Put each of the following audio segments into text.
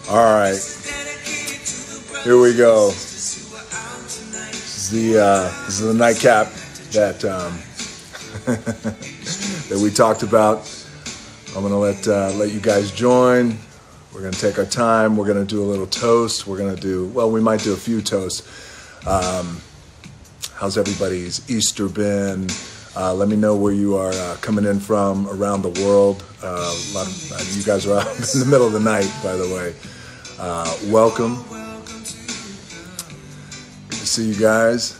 All right, here we go. This is the nightcap that that we talked about. I'm gonna let you guys join. We're gonna take our time. We're gonna do a little toast. We're gonna do, well, we might do a few toasts. How's everybody's Easter been? Let me know where you are coming in from around the world. A lot of you guys are out in the middle of the night, by the way. Welcome. Good to see you guys.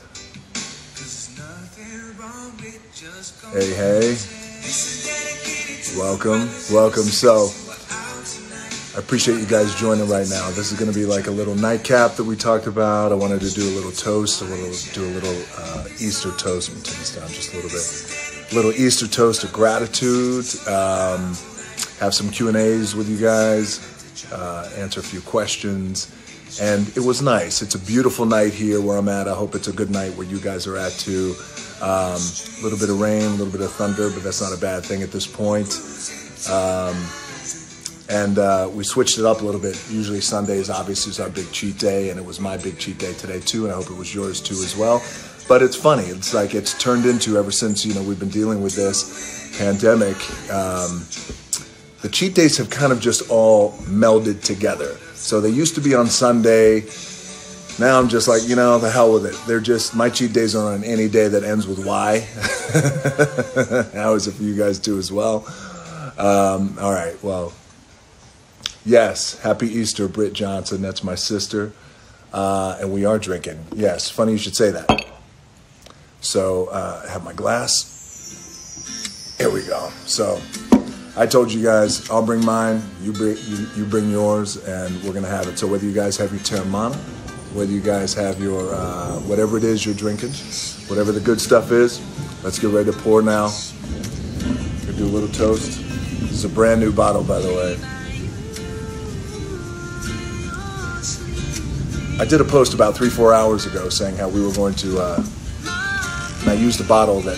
Hey, hey. Welcome. Welcome. So, I appreciate you guys joining right now. This is going to be like a little nightcap that we talked about. I wanted to do a little toast, do a little Easter toast. Let me turn this down just a little bit. A little Easter toast of gratitude. Have some Q&As with you guys. Answer a few questions. And it was nice. It's a beautiful night here where I'm at. I hope it's a good night where you guys are at too. A little bit of rain, a little bit of thunder, but that's not a bad thing at this point. And we switched it up a little bit. Usually Sundays, obviously, is our big cheat day, and it was my big cheat day today too, and I hope it was yours too as well. But it's funny. It's like it's turned into, ever since, you know, we've been dealing with this pandemic, the cheat days have kind of just all melded together. So they used to be on Sunday. Now I'm just like, you know, the hell with it. They're just, my cheat days are on any day that ends with Y. How is it for you guys too as well? All right, well, yes, happy Easter, Britt Johnson. That's my sister. And we are drinking. Yes, funny you should say that. So I have my glass. Here we go. So I told you guys, I'll bring mine, you bring yours, and we're going to have it. So whether you guys have your Terramana, whether you guys have your, whatever it is you're drinking, whatever the good stuff is, let's get ready to pour now. We'll do a little toast. This is a brand new bottle, by the way. I did a post about 3-4 hours ago saying how we were going to, and I used a bottle that,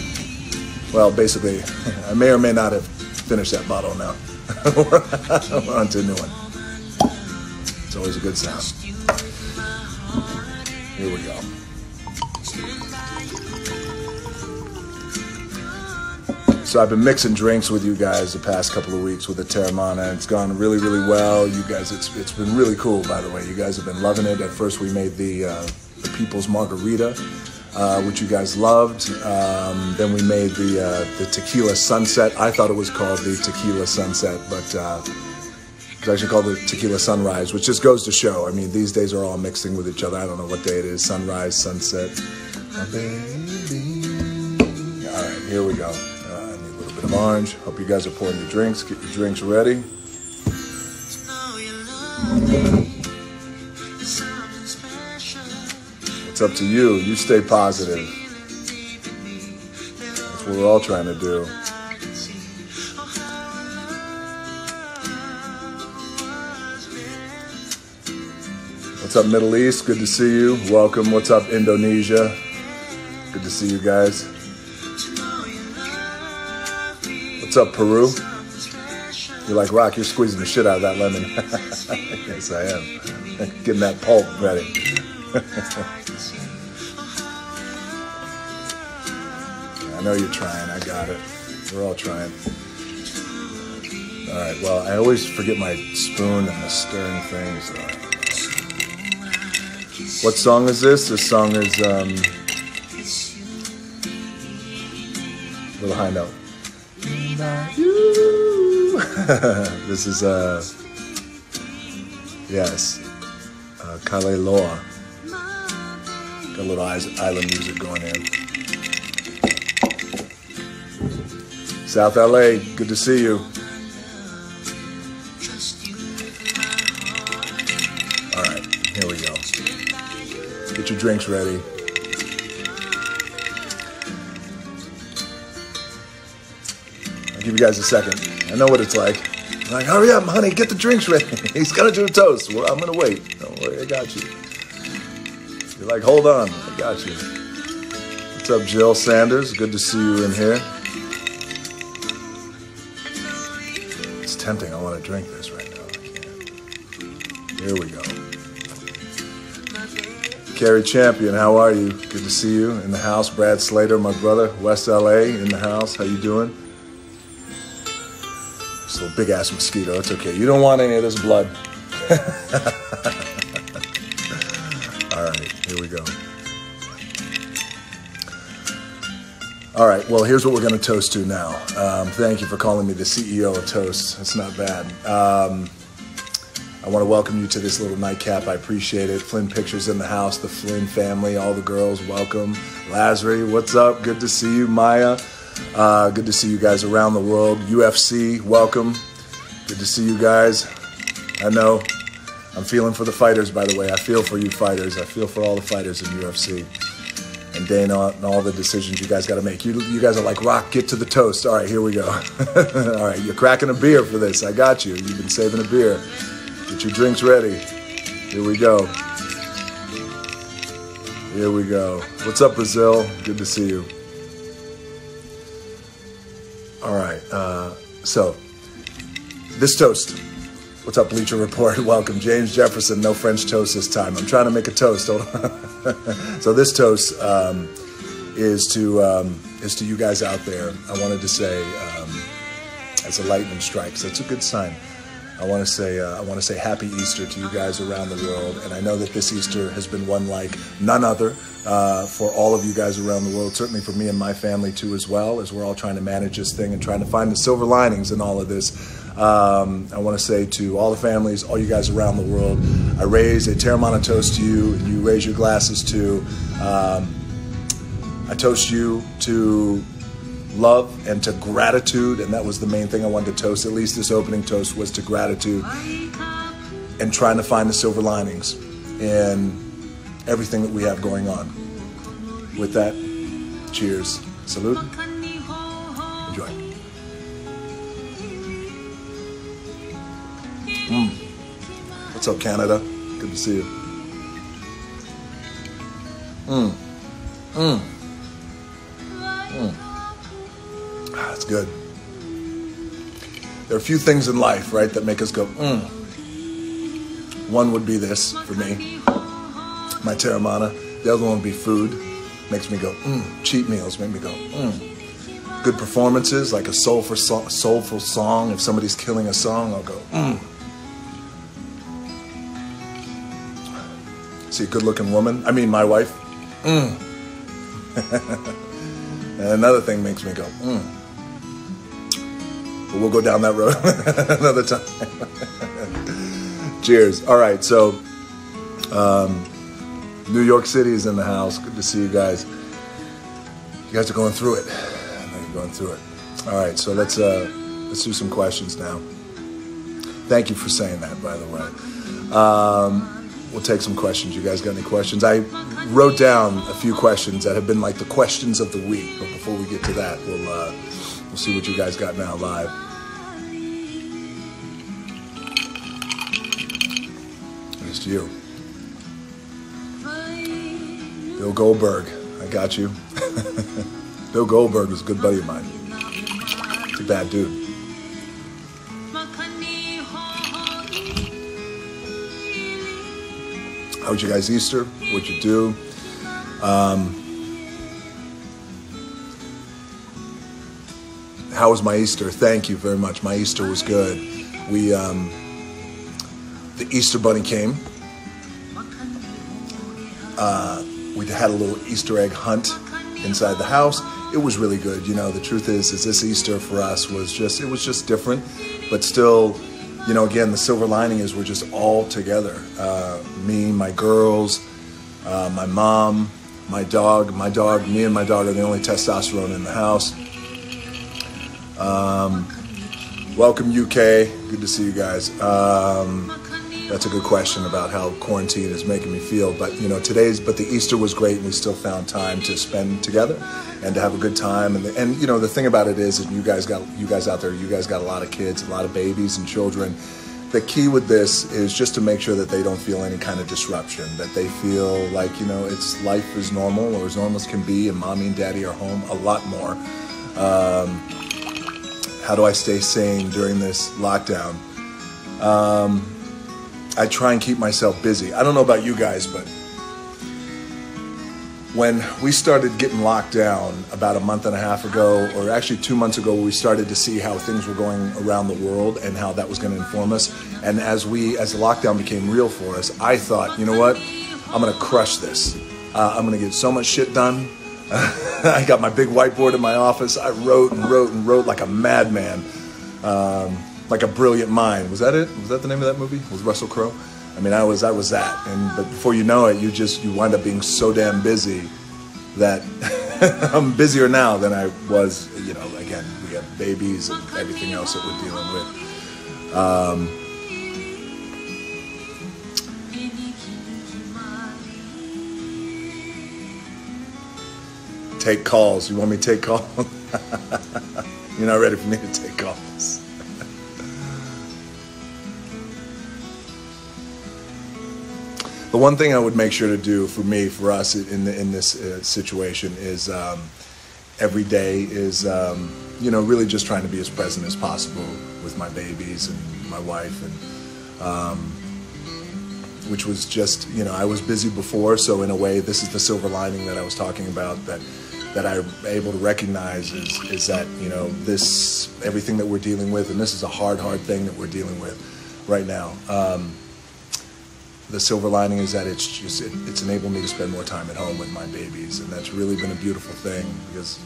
well, basically, I may or may not have finished that bottle now. We're on to a new one. It's always a good sound. Here we go. So I've been mixing drinks with you guys the past couple of weeks with the Terramana. It's gone really, really well. You guys, it's been really cool, by the way. You guys have been loving it. At first we made the People's Margarita, which you guys loved. Then we made the Tequila Sunset. I thought it was called the Tequila Sunset, but it's actually called the Tequila Sunrise, which just goes to show. I mean, these days are all mixing with each other. I don't know what day it is. Sunrise, sunset. My baby. All right, here we go. I need a little bit of orange. Hope you guys are pouring your drinks. Get your drinks ready. It's up to you. You stay positive. That's what we're all trying to do. What's up, Middle East? Good to see you. Welcome. What's up, Indonesia? Good to see you guys. What's up, Peru? You're like, Rock, you're squeezing the shit out of that lemon. Yes, I am. Getting that pulp ready. I know you're trying. I got it. We're all trying. All right. Well, I always forget my spoon and the stirring thing. So. What song is this? This song is Little High Note. This is yes, Kayla. Got a little island music going in. South LA, good to see you. All right, here we go. Get your drinks ready. I'll give you guys a second. I know what it's like. I'm like, hurry up, honey, get the drinks ready. He's gonna do a toast. Well, I'm gonna wait. Don't worry, I got you. You're like, hold on, I got you. What's up, Jill Sanders? Good to see you in here. It's tempting. I want to drink this right now. I can't. Here we go. Carrie Champion, how are you? Good to see you in the house. Brad Slater, my brother, West LA in the house. How you doing? This little big ass mosquito. It's okay. You don't want any of this blood. All right, here we go. All right, well, here's what we're going to toast to now. Thank you for calling me the CEO of Toast. That's not bad. I want to welcome you to this little nightcap. I appreciate it. Flynn Pictures in the house, the Flynn family, all the girls, welcome. Lazary, what's up? Good to see you. Maya, good to see you guys around the world. UFC, welcome. Good to see you guys. I know I'm feeling for the fighters, by the way. I feel for you fighters. I feel for all the fighters in UFC. And Dana and all the decisions you guys got to make. You guys are like, Rock, get to the toast. All right, here we go. All right, you're cracking a beer for this. I got you. You've been saving a beer. Get your drinks ready. Here we go. Here we go. What's up, Brazil? Good to see you. All right, so this toast. What's up, Bleacher Report? Welcome. James Jefferson, no French toast this time. I'm trying to make a toast. Hold on. So this toast is to you guys out there. I wanted to say, as a lightning strikes, that's a good sign. I want to say Happy Easter to you guys around the world. And I know that this Easter has been one like none other for all of you guys around the world. Certainly for me and my family too, as well, as we're all trying to manage this thing and trying to find the silver linings in all of this. I want to say to all the families, all you guys around the world, I raise a Terramana toast to you, and you raise your glasses to. I toast you to love and to gratitude, and that was the main thing I wanted to toast. At least this opening toast was to gratitude and trying to find the silver linings in everything that we have going on. With that, cheers. Salute. Enjoy. What's up, Canada? Good to see you. That's good. There are a few things in life, right, that make us go, One would be this, for me, my Terramana. The other one would be food. Makes me go, Cheat meals make me go, Good performances, like a soulful song. If somebody's killing a song, I'll go, See a good-looking woman. I mean, my wife. And another thing makes me go, But we'll go down that road another time. Cheers. All right, so New York City is in the house. Good to see you guys. You guys are going through it. I know you're going through it. All right, so let's do some questions now. Thank you for saying that, by the way. We'll take some questions. You guys got any questions? I wrote down a few questions that have been like the questions of the week. But before we get to that, we'll see what you guys got now live. Here's to you. Bill Goldberg, I got you. Bill Goldberg was a good buddy of mine. He's a bad dude. How was your guys' Easter? What'd you do? How was my Easter? Thank you very much. My Easter was good. The Easter Bunny came. We had a little Easter egg hunt inside the house. It was really good. You know, the truth is this Easter for us was just different, but still, you know, again, the silver lining is we're just all together. Me, my girls, my mom, my dog. Me and my dog are the only testosterone in the house. Welcome, UK. Good to see you guys. That's a good question about how quarantine is making me feel. But, you know, the Easter was great, and we still found time to spend together and to have a good time. And you know, the thing about it is that you guys out there, you guys got a lot of kids, a lot of babies and children. The key with this is just to make sure that they don't feel any kind of disruption, that they feel like, you know, life is normal, or as normal as can be, and mommy and daddy are home a lot more. How do I stay sane during this lockdown? I try and keep myself busy. I don't know about you guys, but when we started getting locked down about a month and a half ago, or actually 2 months ago, we started to see how things were going around the world and how that was going to inform us. And as the lockdown became real for us, I thought, you know what? I'm going to crush this. I'm going to get so much shit done. I got my big whiteboard in my office. I wrote and wrote and wrote like a madman, like a brilliant mind. Was that it? Was that the name of that movie? Was Russell Crowe? I mean, I was that. But before you know it, you wind up being so damn busy that I'm busier now than I was. You know, again, we have babies and everything else that we're dealing with. Take calls. You want me to take calls? You're not ready for me to take calls. The one thing I would make sure to do for us in this situation is every day is, really just trying to be as present as possible with my babies and my wife, and which was just, I was busy before, so in a way, this is the silver lining that I was talking about, that I'm able to recognize is that, everything that we're dealing with, and this is a hard thing that we're dealing with right now. The silver lining is that it's enabled me to spend more time at home with my babies, and that's really been a beautiful thing, because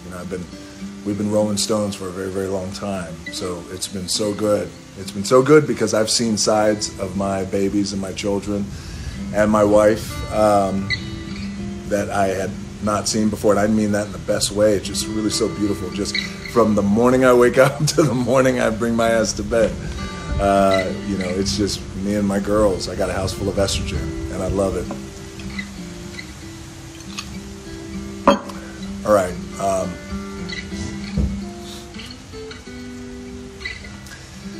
we've been rolling stones for a very, very long time. So it's been so good. It's been so good because I've seen sides of my babies and my children and my wife that I had not seen before, and I mean that in the best way. It's just really so beautiful. Just from the morning I wake up to the morning I bring my ass to bed. It's just me and my girls. I got a house full of estrogen, and I love it. All right.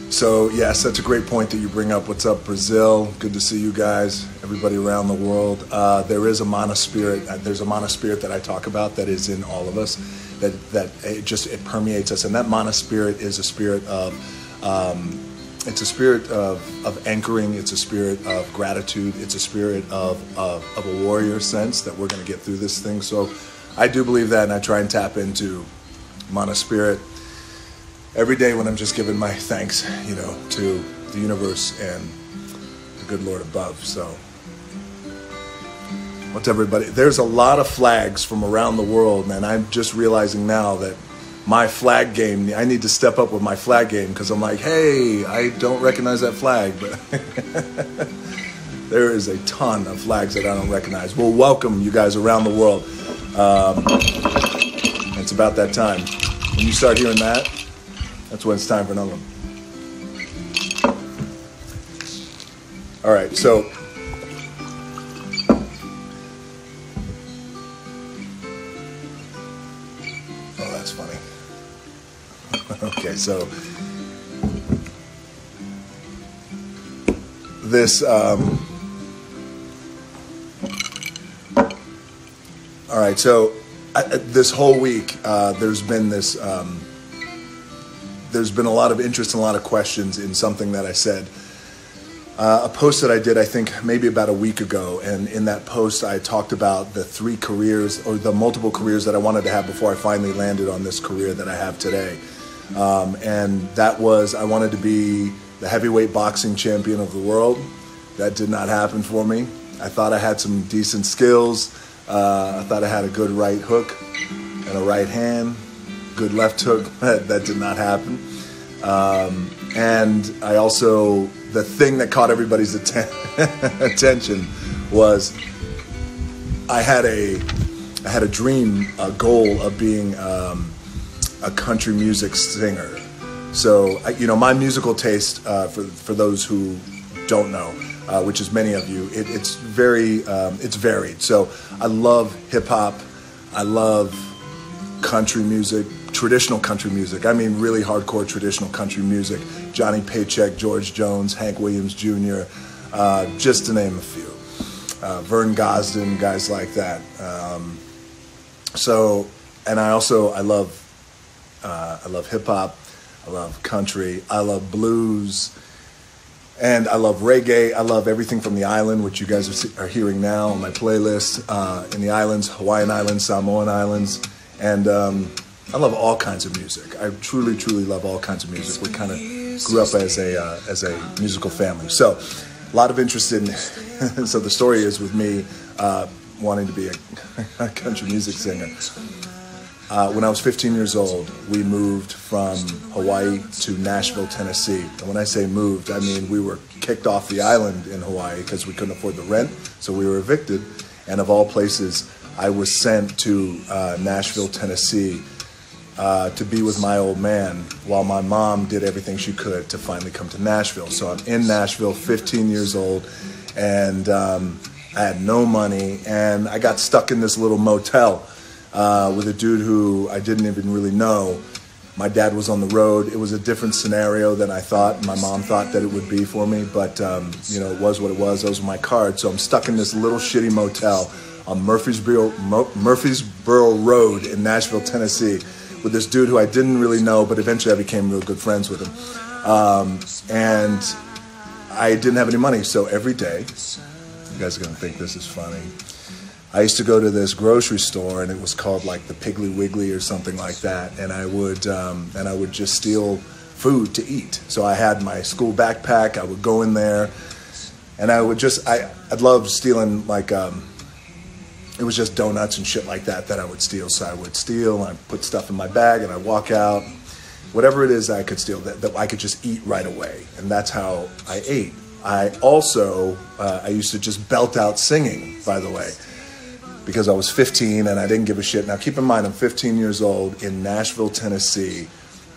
So, yes, that's a great point that you bring up. What's up, Brazil? Good to see you guys, everybody around the world. There is a mana spirit. There's a mana spirit that I talk about that is in all of us, that it permeates us. And that mana spirit is a spirit of... it's a spirit of anchoring. It's a spirit of gratitude. It's a spirit of a warrior sense that we're going to get through this thing. So I do believe that, and I try and tap into mana spirit every day when I'm just giving my thanks, to the universe and the good Lord above. So what's everybody? There's a lot of flags from around the world, man. I'm just realizing now that my flag game, I need to step up with my flag game, because I'm like, hey, I don't recognize that flag, but there is a ton of flags that I don't recognize. Well, welcome you guys around the world. It's about that time. When you start hearing that, that's when it's time for another one. All right, so that's funny. Okay, so this, all right, so this whole week, there's been a lot of interest and a lot of questions in something that I said. A post that I did, I think, maybe about a week ago, and in that post I talked about the 3 careers, or the multiple careers that I wanted to have before I finally landed on this career that I have today. And that was, I wanted to be the heavyweight boxing champion of the world. That did not happen for me. I thought I had some decent skills. I thought I had a good right hook and a right hand, good left hook. That did not happen. And I also, the thing that caught everybody's attention was I had a dream, a goal of being a country music singer. So, my musical taste, for those who don't know, which is many of you, it's varied. So I love hip hop. I love country music, traditional country music. I mean, really hardcore traditional country music. Johnny Paycheck, George Jones, Hank Williams Jr., just to name a few. Vern Gosdin, guys like that. And I love hip hop. I love country. I love blues. And I love reggae. I love everything from the island, which you guys are hearing now on my playlist. In the islands, Hawaiian Islands, Samoan Islands. And I love all kinds of music. I truly, truly love all kinds of music. We kind of grew up as a musical family. So a lot of interest in, so the story is with me wanting to be a country music singer. When I was 15 years old, we moved from Hawaii to Nashville, Tennessee. And when I say moved, I mean we were kicked off the island in Hawaii because we couldn't afford the rent, so we were evicted. And of all places, I was sent to Nashville, Tennessee to be with my old man while my mom did everything she could to finally come to Nashville. So I'm in Nashville, 15 years old, and I had no money, and I got stuck in this little motel with a dude who I didn't even really know. My dad was on the road. It was a different scenario than I thought. My mom thought that it would be for me, but you know, it was what it was. Those were my cards. So I'm stuck in this little shitty motel on Murfreesboro Road in Nashville, Tennessee, with this dude who I didn't really know, but eventually I became real good friends with him. And I didn't have any money, so every day, you guys are gonna think this is funny, I used to go to this grocery store, and it was called like the Piggly Wiggly or something like that, and I would just steal food to eat. So I had my school backpack. I would go in there, and I'd love stealing, like it was just donuts and shit like that I would steal. So I would steal, and I'd put stuff in my bag, and I'd walk out, whatever it is I could steal that I could just eat right away, and that's how I ate. I also I used to just belt out singing, by the way, because I was 15 and I didn't give a shit. Now, keep in mind, I'm 15 years old in Nashville, Tennessee,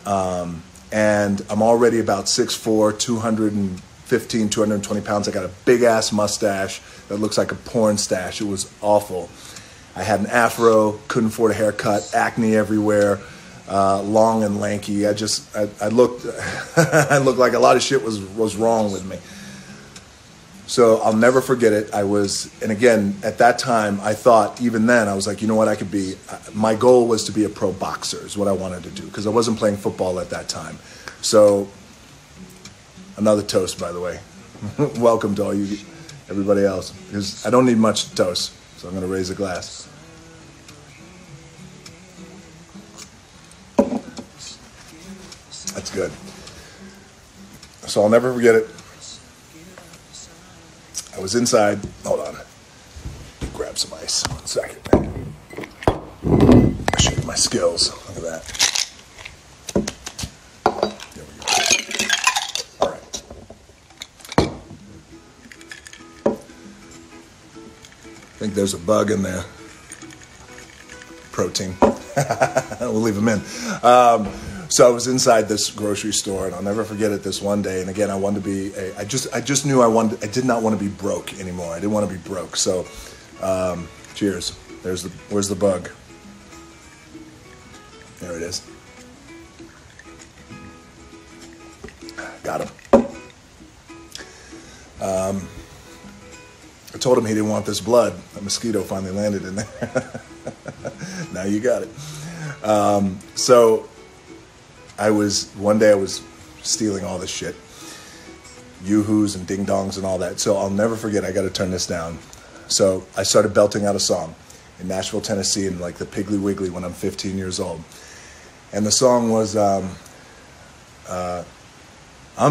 and I'm already about 6'4", 215, 220 pounds. I got a big-ass mustache that looks like a porn stash. It was awful. I had an afro, couldn't afford a haircut, acne everywhere, long and lanky. I looked I looked like a lot of shit was wrong with me. So I'll never forget it. And again, at that time, I thought, even then, I was like, you know what, I could be, my goal was to be a pro boxer, is what I wanted to do, because I wasn't playing football at that time. So, another toast, by the way. Welcome to everybody else, because I don't need much toast, so I'm going to raise a glass. That's good. So I'll never forget it. I was inside. Hold on. Grab some ice. 1 second. I'll show you my skills. Look at that. There we go. All right. I think there's a bug in there. Protein. We'll leave them in. So I was inside this grocery store, and I'll never forget it this one day. And again, I wanted to be, I just knew I did not want to be broke anymore. I didn't want to be broke. So, cheers. Where's the bug? There it is. Got him. I told him he didn't want this blood. A mosquito finally landed in there. Now you got it. So one day I was stealing all this shit. Yoo-hoos and ding-dongs and all that. So I'll never forget, I got to turn this down. So I started belting out a song in Nashville, Tennessee, in like the Piggly Wiggly when I'm 15 years old. And the song was, I'm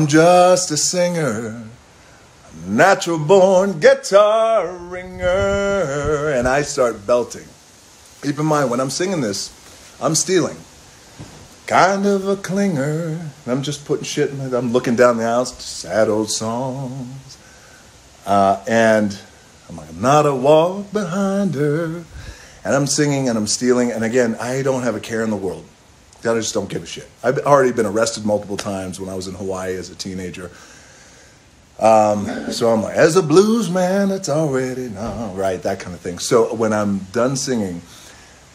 just a singer, a natural born guitar ringer. And I start belting. Keep in mind, when I'm singing this, I'm stealing. Kind of a clinger. And I'm just putting shit in it. I'm looking down the aisles, sad old songs. And I'm like, not a walk behind her. And I'm singing and I'm stealing. And again, I don't have a care in the world. I just don't give a shit. I've already been arrested multiple times when I was in Hawaii as a teenager. So I'm like, as a blues man, it's already not right, that kind of thing. So when I'm done singing,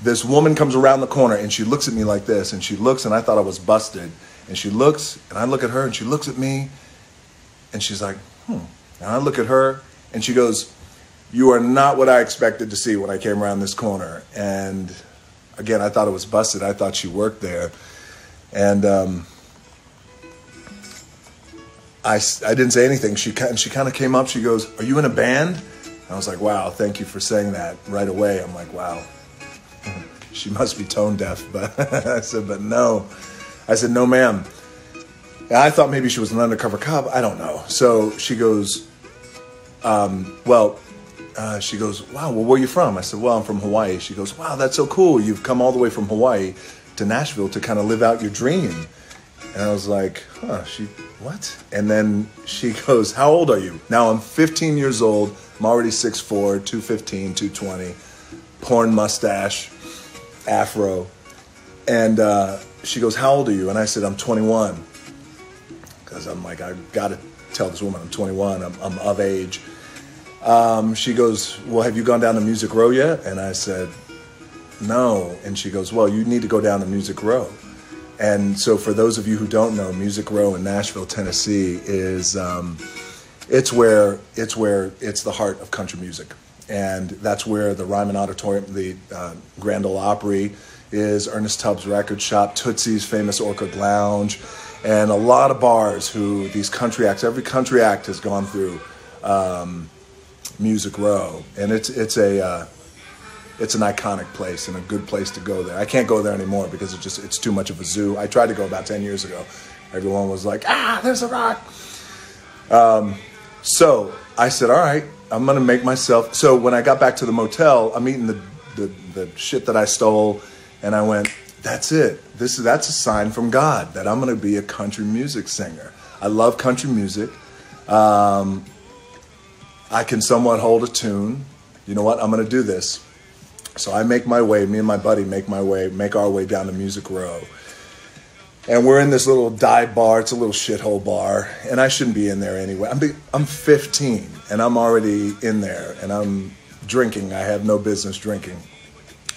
this woman comes around the corner and she looks at me like this, and she looks, and I thought I was busted. And she looks, and I look at her, and she looks at me, and she's like, And I look at her, and she goes, you are not what I expected to see when I came around this corner. And again, I thought it was busted. I thought she worked there. And I didn't say anything. She kind of came up. She goes, "Are you in a band?" I was like, "Wow, thank you for saying that right away." I'm like, "Wow, she must be tone deaf." But I said, "But no." I said, "No, ma'am." And I thought maybe she was an undercover cop. I don't know. So she goes, she goes, "Wow, well, where are you from?" I said, "Well, I'm from Hawaii." She goes, "Wow, that's so cool. You've come all the way from Hawaii to Nashville to kind of live out your dream." And I was like, "Huh, what?" And then she goes, "How old are you?" Now I'm 15 years old. I'm already 6'4", 215, 220, porn mustache, afro. And she goes, "How old are you?" And I said, "I'm 21. Because I'm like, I got to tell this woman I'm 21. I'm of age. She goes, "Well, have you gone down to Music Row yet?" And I said, "No." And she goes, "Well, you need to go down to Music Row." And so for those of you who don't know, Music Row in Nashville, Tennessee is, it's the heart of country music. And that's where the Ryman Auditorium, the Grand Ole Opry is, Ernest Tubbs Record Shop, Tootsie's famous Orchid Lounge, and a lot of bars who these country acts, every country act has gone through Music Row. And it's an iconic place and a good place to go there. I can't go there anymore because it's too much of a zoo. I tried to go about 10 years ago. Everyone was like, "There's a rock." So I said, "All right, I'm going to make myself." So when I got back to the motel, I'm eating the shit that I stole. And I went, "That's it. That's a sign from God that I'm going to be a country music singer. I love country music. I can somewhat hold a tune. You know what? I'm going to do this." So I make my way, me and my buddy make our way down to Music Row. And we're in this little dive bar. It's a little shithole bar. And I shouldn't be in there anyway. I'm 15 and I'm already in there and I'm drinking. I have no business drinking.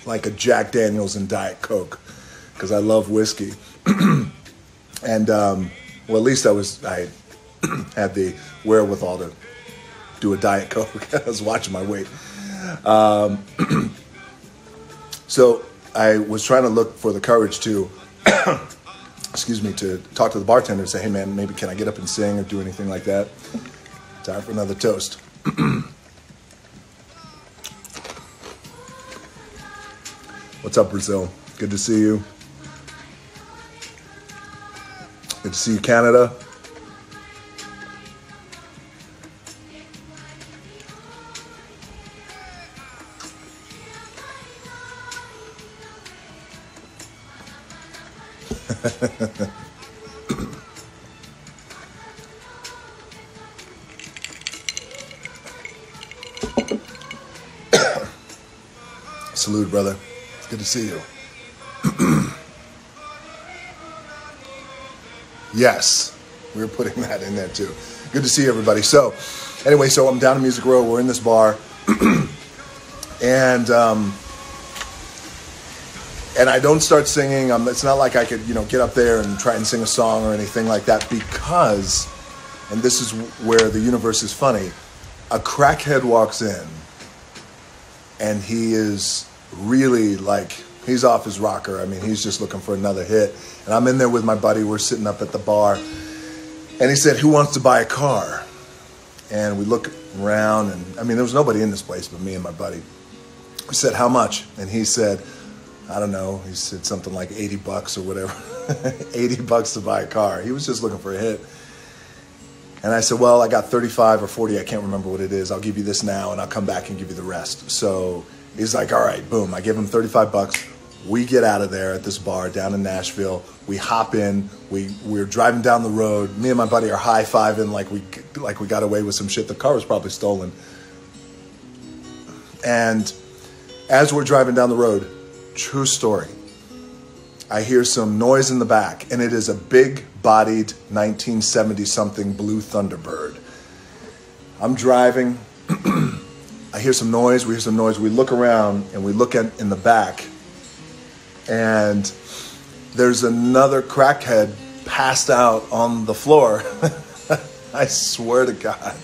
Like a Jack Daniels and Diet Coke. Because I love whiskey. And, well, at least I had the wherewithal to do a Diet Coke. I was watching my weight. So I was trying to look for the courage to, to talk to the bartender and say, "Hey, man, maybe can I get up and sing or do anything like that?" Time for another toast. What's up, Brazil? Good to see you. Good to see you, Canada. Salute, brother. It's good to see you. Yes, we were putting that in there too. Good to see everybody. So, anyway, so I'm down in Music Row. We're in this bar, and I don't start singing. It's not like I could, get up there and try and sing a song or anything like that because, and this is where the universe is funny, a crackhead walks in, and he is really he's off his rocker. I mean, he's just looking for another hit. And I'm in there with my buddy. We're sitting up at the bar. And he said, "Who wants to buy a car?" And we look around, and there was nobody in this place but me and my buddy. We said, "How much?" And he said, I don't know. He said something like $80 or whatever. $80 to buy a car. He was just looking for a hit. And I said, "Well, I got 35 or 40. I can't remember what it is. I'll give you this now, and I'll come back and give you the rest." So he's like, "All right, boom." I give him $35. We get out of there at this bar down in Nashville. We hop in. We're driving down the road. Me and my buddy are high-fiving like we got away with some shit. The car was probably stolen. And as we're driving down the road, true story, I hear some noise in the back, and it is a big-bodied 1970-something blue Thunderbird. I'm driving. I hear some noise. We hear some noise. We look around, and we look in the back, and there's another crackhead passed out on the floor. I swear to God.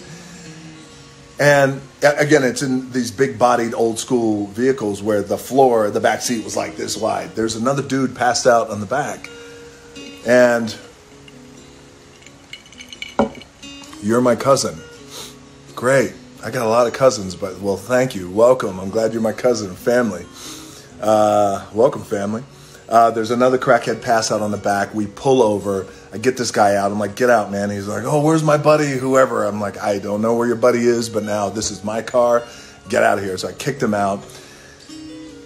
And again, it's in these big-bodied old-school vehicles where the back seat was like this wide. There's another dude passed out on the back. And You're my cousin. Great. I got a lot of cousins, but, well, thank you. Welcome. I'm glad you're my cousin. Family. Welcome, family. There's another crackhead pass out on the back. We pull over. I get this guy out. I'm like, get out, man. He's like, oh, where's my buddy, whoever? I'm like, I don't know where your buddy is, but now this is my car. Get out of here. So I kicked him out.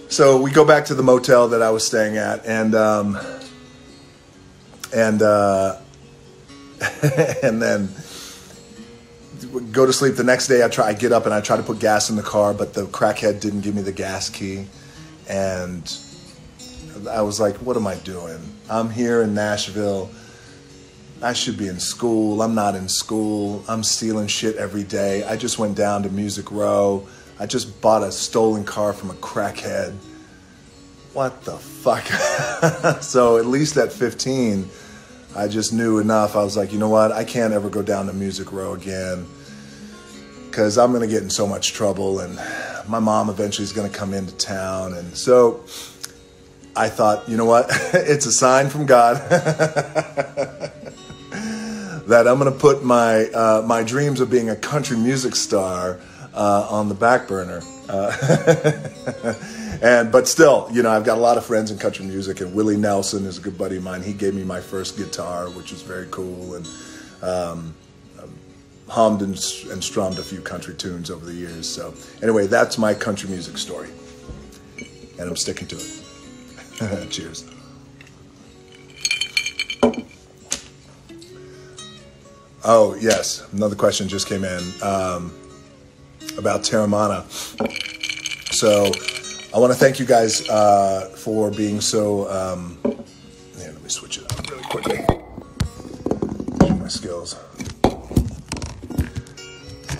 So we go back to the motel that I was staying at, and and then go to sleep. The next day I get up and I try to put gas in the car, but the crackhead didn't give me the gas key. And I was like, what am I doing? I'm here in Nashville. I should be in school. I'm not in school. I'm stealing shit every day. I just went down to Music Row. I just bought a stolen car from a crackhead. What the fuck? So at least at 15, I just knew enough. I was like, you know what? I can't ever go down to Music Row again because I'm going to get in so much trouble, and my mom eventually is going to come into town. And so I thought, you know what? It's a sign from God that I'm going to put my dreams of being a country music star on the back burner. But still, you know, I've got a lot of friends in country music, and Willie Nelson is a good buddy of mine. He gave me my first guitar, which is very cool, and hummed and strummed a few country tunes over the years. So anyway, that's my country music story, and I'm sticking to it. Cheers. Oh, yes, another question just came in about Terramana. So I want to thank you guys for being so... yeah, let me switch it up really quickly. My skills.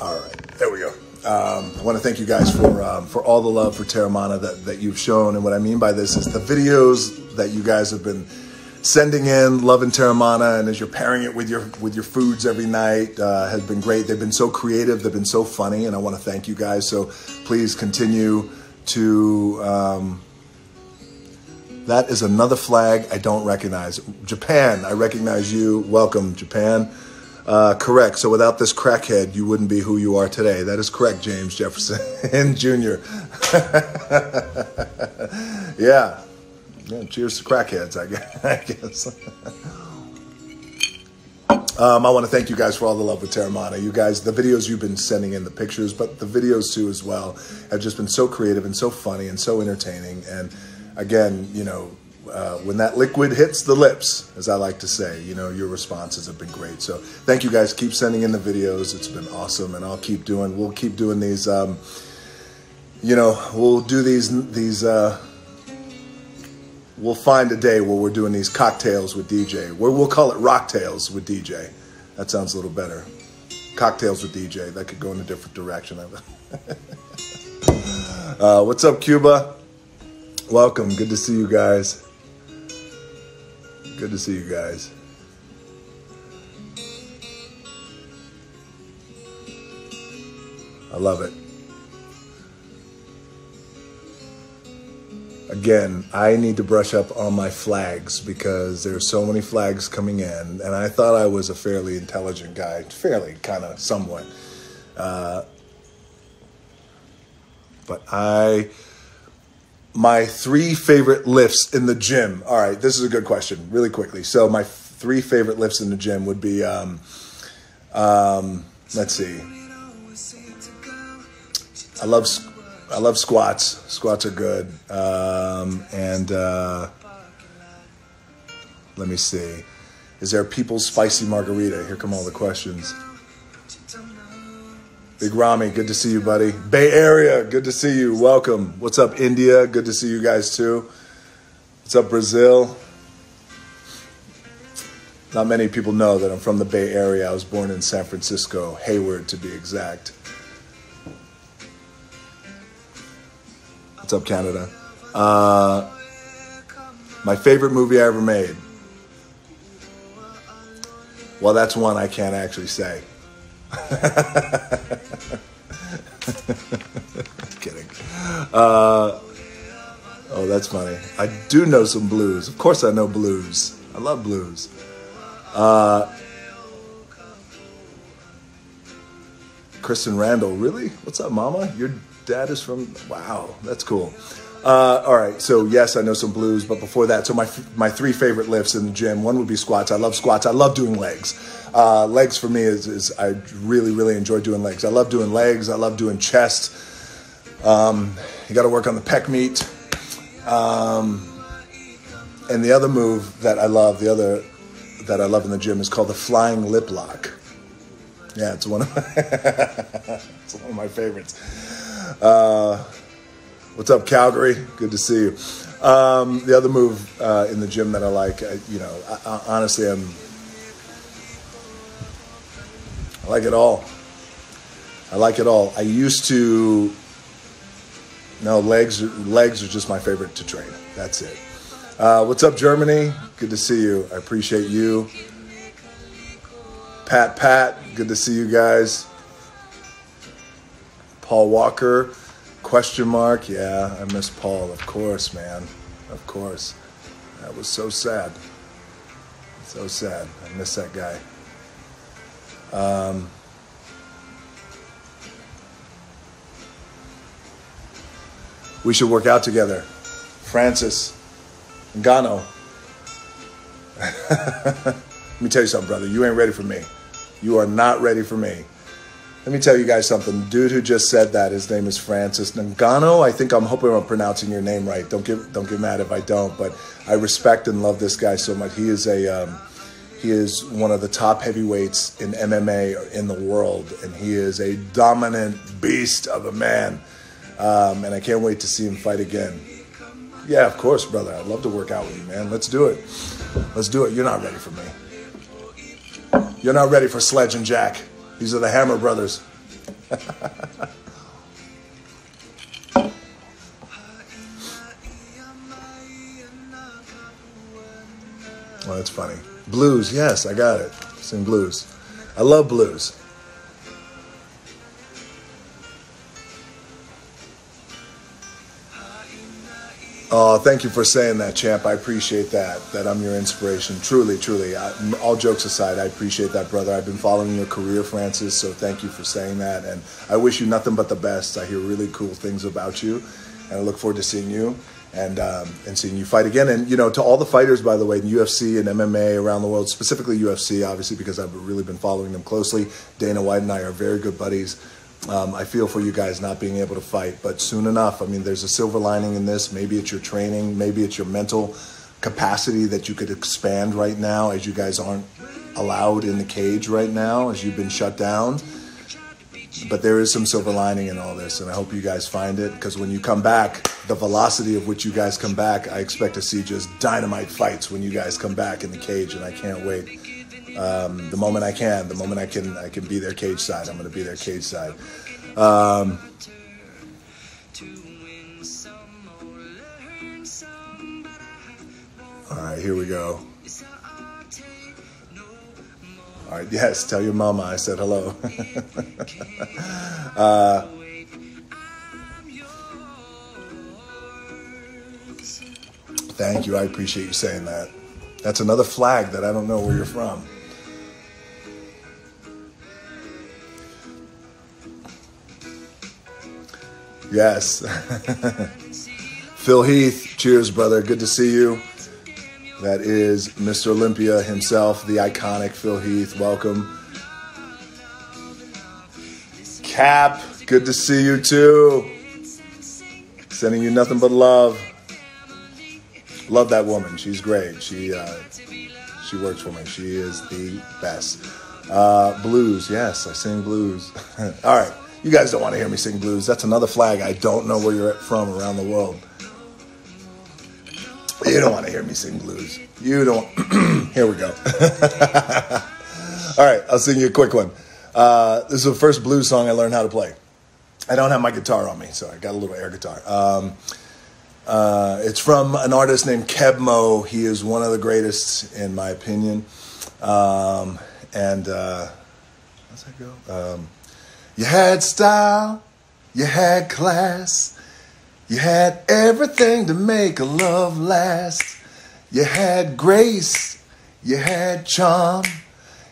All right, there we go. I want to thank you guys for all the love for Terramana that you've shown. And what I mean by this is the videos that you guys have been sending in, loving Terramana, and as you're pairing it with your foods every night, has been great. They've been so creative. They've been so funny, and I want to thank you guys. So please continue to... that is another flag I don't recognize. Japan, I recognize you. Welcome, Japan. Correct. So without this crackhead, you wouldn't be who you are today. That is correct, James Jefferson Jr. Yeah. Cheers to crackheads, I guess. I want to thank you guys for all the love with Terramana. You guys, the videos you've been sending in, the pictures, but the videos too as well, have just been so creative and so funny and so entertaining. And again, you know, when that liquid hits the lips, as I like to say, you know, your responses have been great. So thank you guys. Keep sending in the videos. It's been awesome, and we'll keep doing these, you know, we'll do these, we'll find a day where we're doing these cocktails with DJ. We'll call it rocktails with DJ. That sounds a little better. Cocktails with DJ. That could go in a different direction. What's up, Cuba? Welcome. Good to see you guys. Good to see you guys. I love it. Again, I need to brush up on my flags because there's so many flags coming in, and I thought I was a fairly intelligent guy, fairly, kind of, somewhat. But my 3 favorite lifts in the gym. All right, this is a good question, really quickly. So my 3 favorite lifts in the gym would be, let's see. I love squats. Squats are good. Let me see. Is there a People's Spicy Margarita? Here come all the questions. Big Rami, good to see you, buddy. Bay Area, good to see you. Welcome. What's up, India? Good to see you guys, too. What's up, Brazil? Not many people know that I'm from the Bay Area. I was born in San Francisco, Hayward, to be exact. What's up, Canada? My favorite movie I ever made. Well, that's one I can't actually say. Kidding. Oh, that's funny. I do know some blues. Of course I know blues. I love blues. Kristen Randall. Really? What's up, Mama? Your dad is from... Wow, that's cool. All right, so yes, I know some blues, but before that, so my 3 favorite lifts in the gym, one would be squats. I love squats. I love doing legs. Legs for me is I really, really enjoy doing legs. I love doing legs. I love doing chest. You got to work on the pec meat. And the other move that I love, that I love in the gym is called the flying lip lock. Yeah, it's one of my favorites. What's up, Calgary? Good to see you. The other move in the gym that I like, honestly, I like it all. I like it all. I used to... No, legs are just my favorite to train. That's it. What's up, Germany? Good to see you. I appreciate you. Pat, good to see you guys. Paul Walker, question mark. Yeah, I miss Paul, of course, man. Of course. That was so sad. So sad. I miss that guy. We should work out together. Francis Ngannou. Let me tell you something, brother. You ain't ready for me. You are not ready for me. Let me tell you guys something. The dude who just said that, his name is Francis Ngannou. I'm hoping I'm pronouncing your name right. Don't get mad if I don't. But I respect and love this guy so much. He is one of the top heavyweights in MMA in the world, and he is a dominant beast of a man. And I can't wait to see him fight again. Yeah, of course, brother. I'd love to work out with you, man. Let's do it. Let's do it. You're not ready for me. You're not ready for Sledge and Jack. These are the Hammer brothers. Oh, that's funny. Blues, yes, I got it. Sing blues. I love blues. Oh, thank you for saying that, champ. I appreciate that I'm your inspiration. Truly, truly. All jokes aside, I appreciate that, brother. I've been following your career, Francis, so thank you for saying that. And I wish you nothing but the best. I hear really cool things about you, and I look forward to seeing you and seeing you fight again. And, to all the fighters, by the way, in UFC and MMA around the world, specifically UFC, obviously, because I've really been following them closely. Dana White and I are very good buddies. I feel for you guys not being able to fight, but soon enough, there's a silver lining in this. Maybe it's your training, maybe it's your mental capacity that you could expand right now, as you guys aren't allowed in the cage right now, as you've been shut down. But there is some silver lining in all this, and I hope you guys find it, because when you come back, the velocity of which you guys come back, I expect to see just dynamite fights when you guys come back in the cage, and I can't wait. The moment I can be their cage side. I'm going to be their cage side. All right, here we go. All right, yes, tell your mama I said hello. Thank you. I appreciate you saying that. That's another flag that I don't know where you're from. Yes. Phil Heath, cheers, brother. Good to see you. That is Mr. Olympia himself, the iconic Phil Heath. Welcome. Cap, good to see you too. Sending you nothing but love. Love that woman. She's great. She works for me. She is the best. Blues, yes, I sing blues. All right. You guys don't want to hear me sing blues. That's another flag. I don't know where you're from around the world. You don't want to hear me sing blues. You don't. Here we go. All right, I'll sing you a quick one. This is the first blues song I learned how to play. I don't have my guitar on me, so I got a little air guitar. It's from an artist named Kebmo. He is one of the greatest, in my opinion. How's that go? You had style, you had class, you had everything to make a love last. You had grace, you had charm,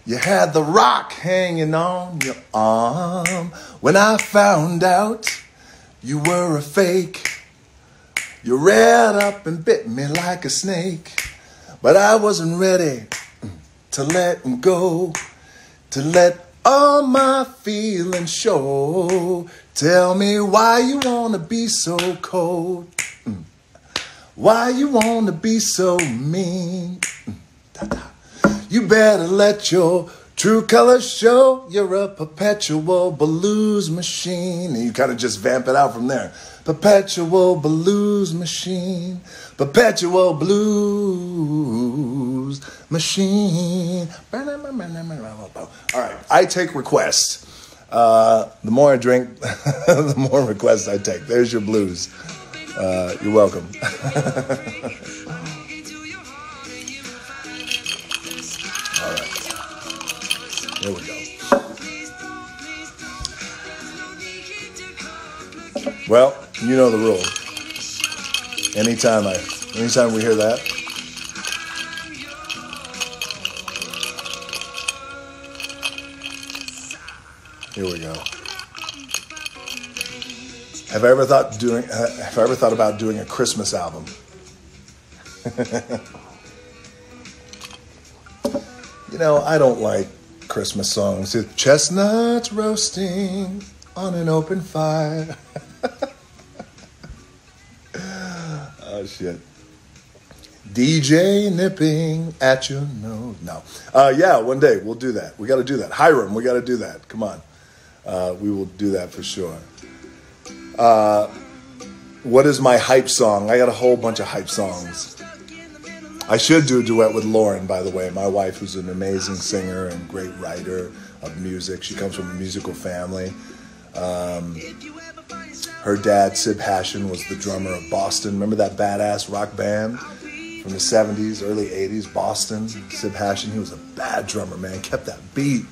You had the rock hanging on your arm. When I found out you were a fake, you reared up and bit me like a snake. But I wasn't ready to let go, to let all my feelings show. Tell me why you wanna be so cold, why you wanna be so mean. You better let your true colors show. You're a perpetual blues machine. And you kind of just vamp it out from there. Perpetual blues machine. Perpetual blues machine. All right, I take requests. The more I drink, the more requests I take. There's your blues. You're welcome. All right. There we go. Well, you know the rule. Anytime we hear that, here we go. Have I ever thought about doing a Christmas album? You know, I don't like Christmas songs. It's chestnuts roasting on an open fire. Oh, shit. DJ nipping at your nose. No. Yeah, one day we'll do that. We got to do that. Hiram, we got to do that. Come on. We will do that for sure. What is my hype song? I got a whole bunch of hype songs. I should do a duet with Lauren, by the way, my wife, who's an amazing singer and great writer of music. She comes from a musical family. Her dad, Sib Hashin, was the drummer of Boston. Remember that badass rock band from the 70s, early 80s, Boston? Sib Hashin, he was a bad drummer, man. Kept that beat.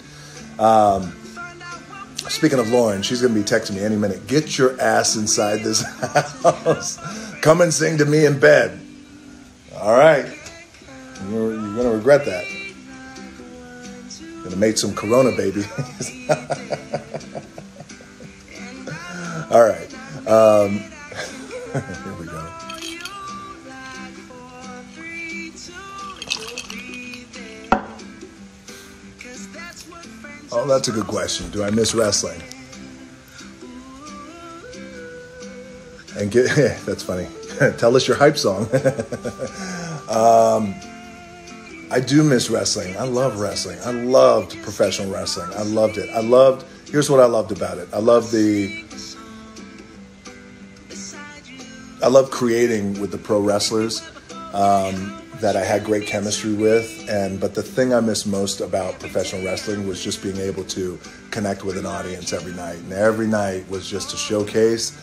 Speaking of Lauren, she's going to be texting me any minute. Get your ass inside this house. Come and sing to me in bed. All right. You're going to regret that. Going to make some Corona, baby. All right. Here we go. Oh, that's a good question. Do I miss wrestling? And that's funny. Tell us your hype song. I do miss wrestling. I love wrestling. I loved professional wrestling. I loved it. Here's what I loved about it. I loved creating with the pro wrestlers that I had great chemistry with. But the thing I missed most about professional wrestling was just being able to connect with an audience every night. And every night was just a showcase.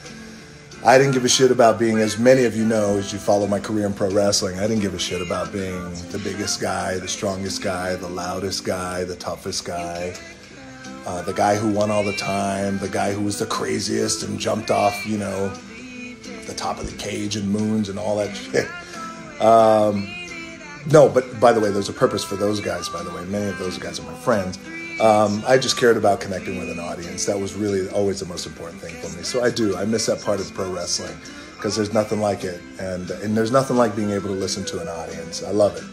I didn't give a shit about being, as many of you know, as you follow my career in pro wrestling, I didn't give a shit about being the biggest guy, the strongest guy, the loudest guy, the toughest guy, the guy who won all the time, the guy who was the craziest and jumped off, the top of the cage and moons and all that shit. No, but by the way, there's a purpose for those guys, by the way. Many of those guys are my friends. I just cared about connecting with an audience. That was really always the most important thing for me. So I miss that part of pro wrestling because there's nothing like it. And there's nothing like being able to listen to an audience. I love it.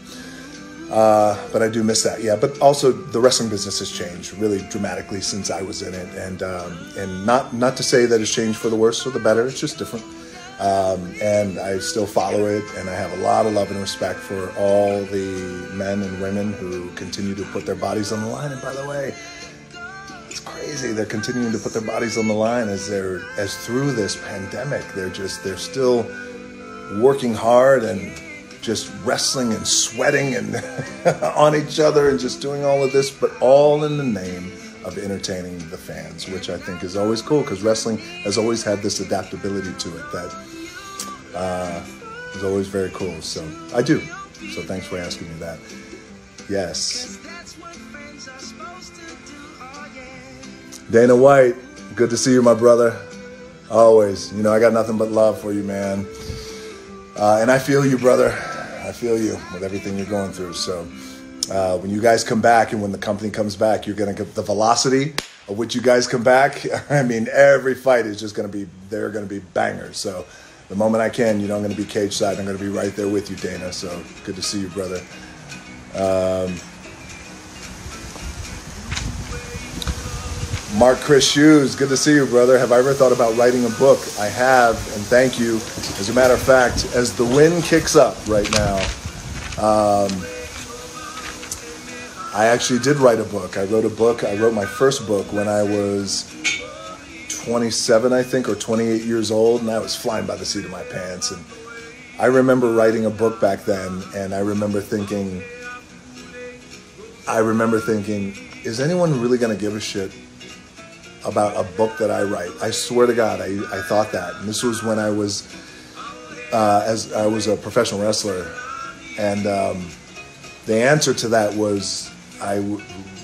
But I do miss that, yeah. But also the wrestling business has changed really dramatically since I was in it. And not to say that it's changed for the worse or the better. It's just different. And I still follow it, and I have a lot of love and respect for all the men and women who continue to put their bodies on the line. And by the way, it's crazy. They're continuing to put their bodies on the line as through this pandemic. They're still working hard and just wrestling and sweating and on each other and just doing all of this, but all in the name of entertaining the fans, which I think is always cool because wrestling has always had this adaptability to it that is always very cool. So I do. So thanks for asking me that. Yes. Dana White, good to see you, my brother. Always. I got nothing but love for you, man. And I feel you, brother. I feel you with everything you're going through. So When you guys come back and when the company comes back, you're going to get the velocity of which you guys come back. I mean, every fight is just going to be, they're going to be bangers. So the moment I can, you know, I'm going to be cage side. I'm going to be right there with you, Dana. So good to see you, brother. Mark Chris Hughes, good to see you, brother. Have I ever thought about writing a book? I have, and thank you. As a matter of fact, as the wind kicks up right now, I actually did write a book. I wrote a book. I wrote my first book when I was 27, I think, or 28 years old, and I was flying by the seat of my pants. And I remember writing a book back then, and I remember thinking, is anyone really going to give a shit about a book that I write? I swear to God, I thought that. And this was when I was, as I was a professional wrestler. And the answer to that was,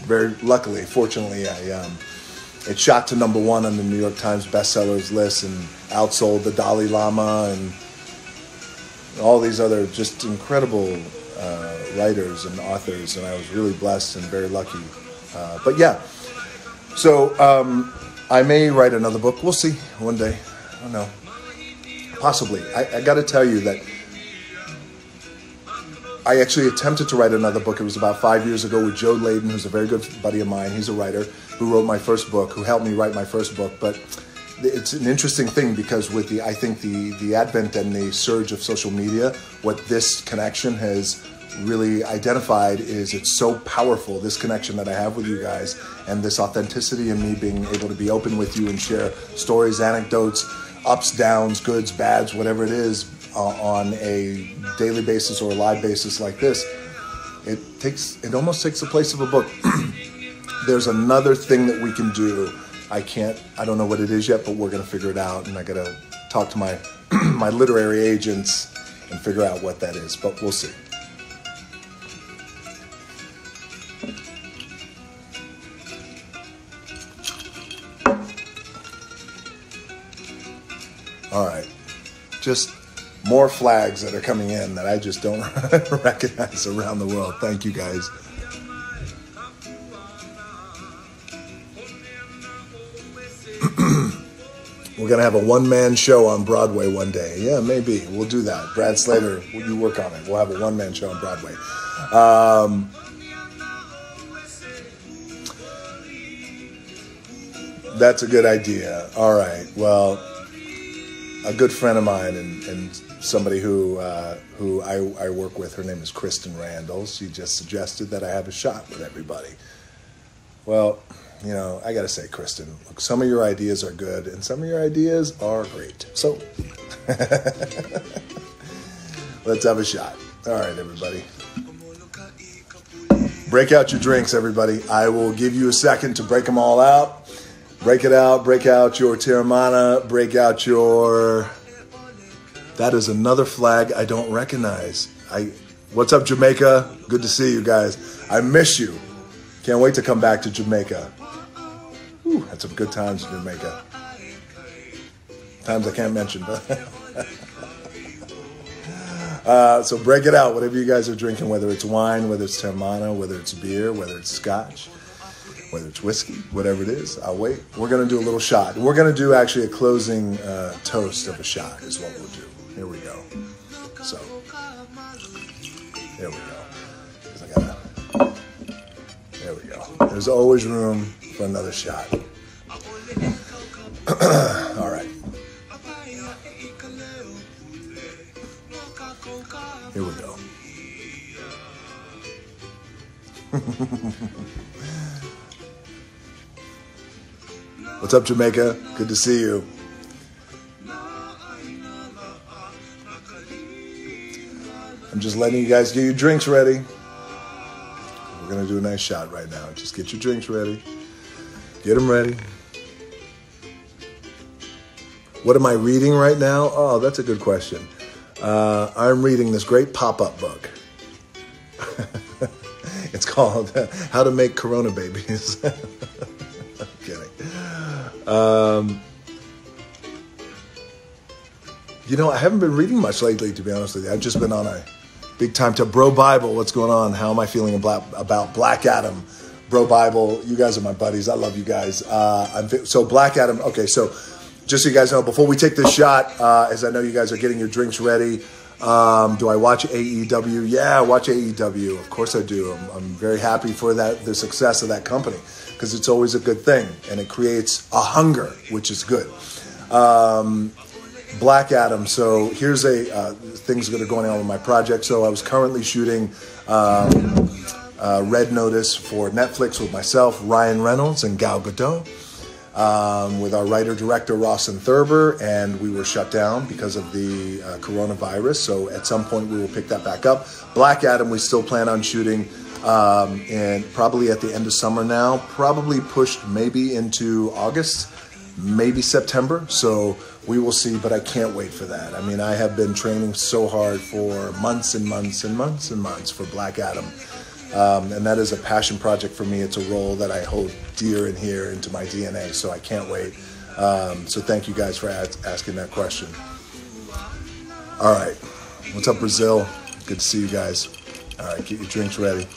very luckily, fortunately, it shot to #1 on the New York Times bestsellers list and outsold the Dalai Lama and all these other just incredible writers and authors. And I was really blessed and very lucky. But yeah, so I may write another book. We'll see one day. I don't know. Possibly. I got to tell you that I actually attempted to write another book. It was about 5 years ago with Joe Layden, who's a very good buddy of mine. He's a writer who wrote my first book, who helped me write my first book. But it's an interesting thing because with I think the advent and the surge of social media, what this connection has really identified is it's so powerful, this connection that I have with you guys and this authenticity and me being able to be open with you and share stories, anecdotes, ups, downs, goods, bads, whatever it is, on a daily basis or a live basis like this. It almost takes the place of a book. There's another thing that we can do. I don't know what it is yet, but we're going to figure it out. And I got to talk to my, my literary agents and figure out what that is, but we'll see. All right. Just more flags that are coming in that I just don't recognize around the world. Thank you, guys. We're going to have a one-man show on Broadway one day. Yeah, maybe. We'll do that. Brad Slater, you work on it. We'll have a one-man show on Broadway. That's a good idea. All right. Well, a good friend of mine and somebody who I work with, her name is Kristen Randall. She just suggested that I have a shot with everybody. Well, you know, I got to say, Kristen, look, some of your ideas are good and some of your ideas are great. So let's have a shot. All right, everybody. Break out your drinks, everybody. I will give you a second to break them all out. Break it out. Break out your Terramana. Break out your... That is another flag I don't recognize. What's up, Jamaica? Good to see you guys. I miss you. Can't wait to come back to Jamaica. Whew, had some good times in Jamaica. Times I can't mention, but... so break it out, whatever you guys are drinking, whether it's wine, whether it's Terramana, whether it's beer, whether it's scotch, whether it's whiskey, whatever it is. I'll wait. We're going to do a little shot. We're going to do actually a closing toast of a shot is what we'll do. Here we go. So, there we go. There we go. There's always room for another shot. All right. Here we go. What's up, Jamaica? Good to see you. I'm just letting you guys get your drinks ready. We're going to do a nice shot right now. Just get your drinks ready. Get them ready. What am I reading right now? Oh, that's a good question. I'm reading this great pop-up book. It's called How to Make Corona Babies. I'm kidding. You know, I haven't been reading much lately, to be honest with you. I've just been on a Big time to Bro Bible. What's going on? How am I feeling about Black Adam? Bro Bible, you guys are my buddies. I love you guys. So Black Adam, okay, so just so you guys know, before we take this shot, as I know you guys are getting your drinks ready, do I watch AEW? Yeah, I watch AEW. Of course I do. I'm very happy for the success of that company, because it's always a good thing, and it creates a hunger, which is good. Black Adam. So here's things that are going on with my project. So I was currently shooting Red Notice for Netflix with myself, Ryan Reynolds, and Gal Gadot. With our writer-director, Rawson Thurber, and we were shut down because of the coronavirus. So at some point, we will pick that back up. Black Adam, we still plan on shooting, and probably at the end of summer now, probably pushed maybe into August, maybe September. So we will see, but I can't wait for that. I mean, I have been training so hard for months and months and months and months for Black Adam. And that is a passion project for me. It's a role that I hold dear and here into my DNA, so I can't wait. So thank you guys for asking that question. All right. What's up, Brazil? Good to see you guys. All right, get your drinks ready.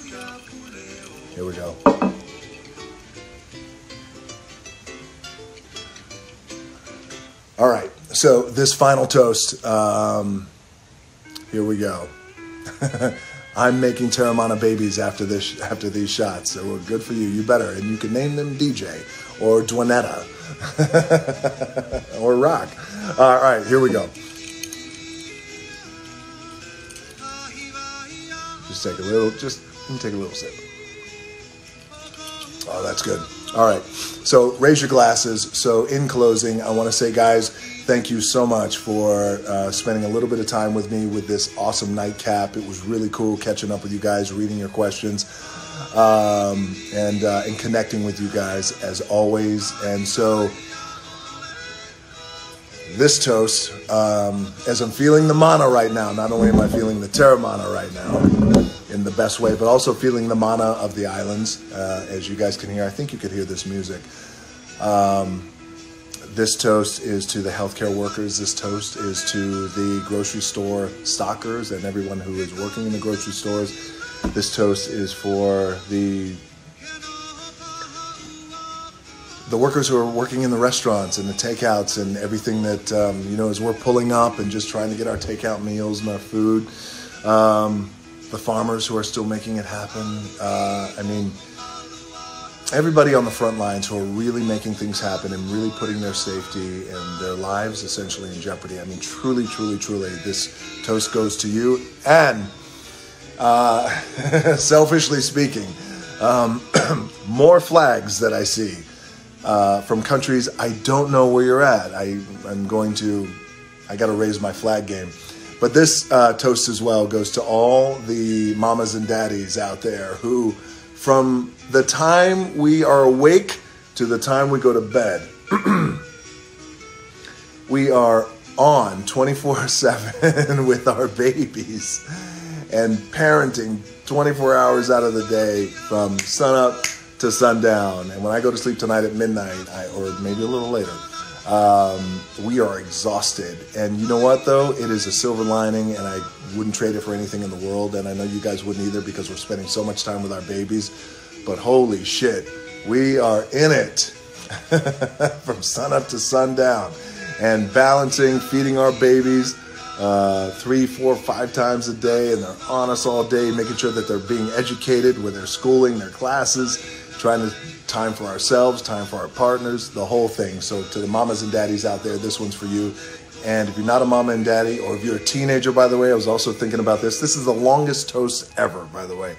Here we go. All right, so this final toast, here we go. I'm making Terramana babies after these shots, so we're good for you. You better, and you can name them DJ or Dwanetta or Rock. All right, here we go. Just take a little sip. Oh, that's good. All right, so raise your glasses. So in closing, I want to say, guys, thank you so much for spending a little bit of time with me with this awesome nightcap. It was really cool catching up with you guys, reading your questions, and connecting with you guys as always. And so this toast, as I'm feeling the mana right now, not only am I feeling the Terramana right now in the best way, but also feeling the mana of the islands, as you guys can hear. I think you could hear this music. This toast is to the healthcare workers. This toast is to the grocery store stockers and everyone who is working in the grocery stores. This toast is for the workers who are working in the restaurants and the takeouts and everything that, as we're pulling up and just trying to get our takeout meals and our food. The farmers who are still making it happen. Everybody on the front lines who are really making things happen and really putting their safety and their lives essentially in jeopardy. I mean, truly, truly, truly, this toast goes to you. And selfishly speaking, more flags that I see from countries I don't know where you're at. I got to raise my flag game. But this toast as well goes to all the mamas and daddies out there who, from the time we are awake to the time we go to bed, we are on 24/7 with our babies and parenting 24 hours out of the day from sunup to sundown. And when I go to sleep tonight at midnight, or maybe a little later, we are exhausted. And you know what, though? It is a silver lining, and I wouldn't trade it for anything in the world. And I know you guys wouldn't either, because we're spending so much time with our babies. But holy shit, we are in it from sunup to sundown, and balancing, feeding our babies 3, 4, 5 times a day, and they're on us all day, making sure that they're being educated with their schooling, their classes, trying to time for ourselves, time for our partners, the whole thing. So to the mamas and daddies out there, this one's for you. And if you're not a mama and daddy, or if you're a teenager, by the way, I was also thinking about this. This is the longest toast ever, by the way.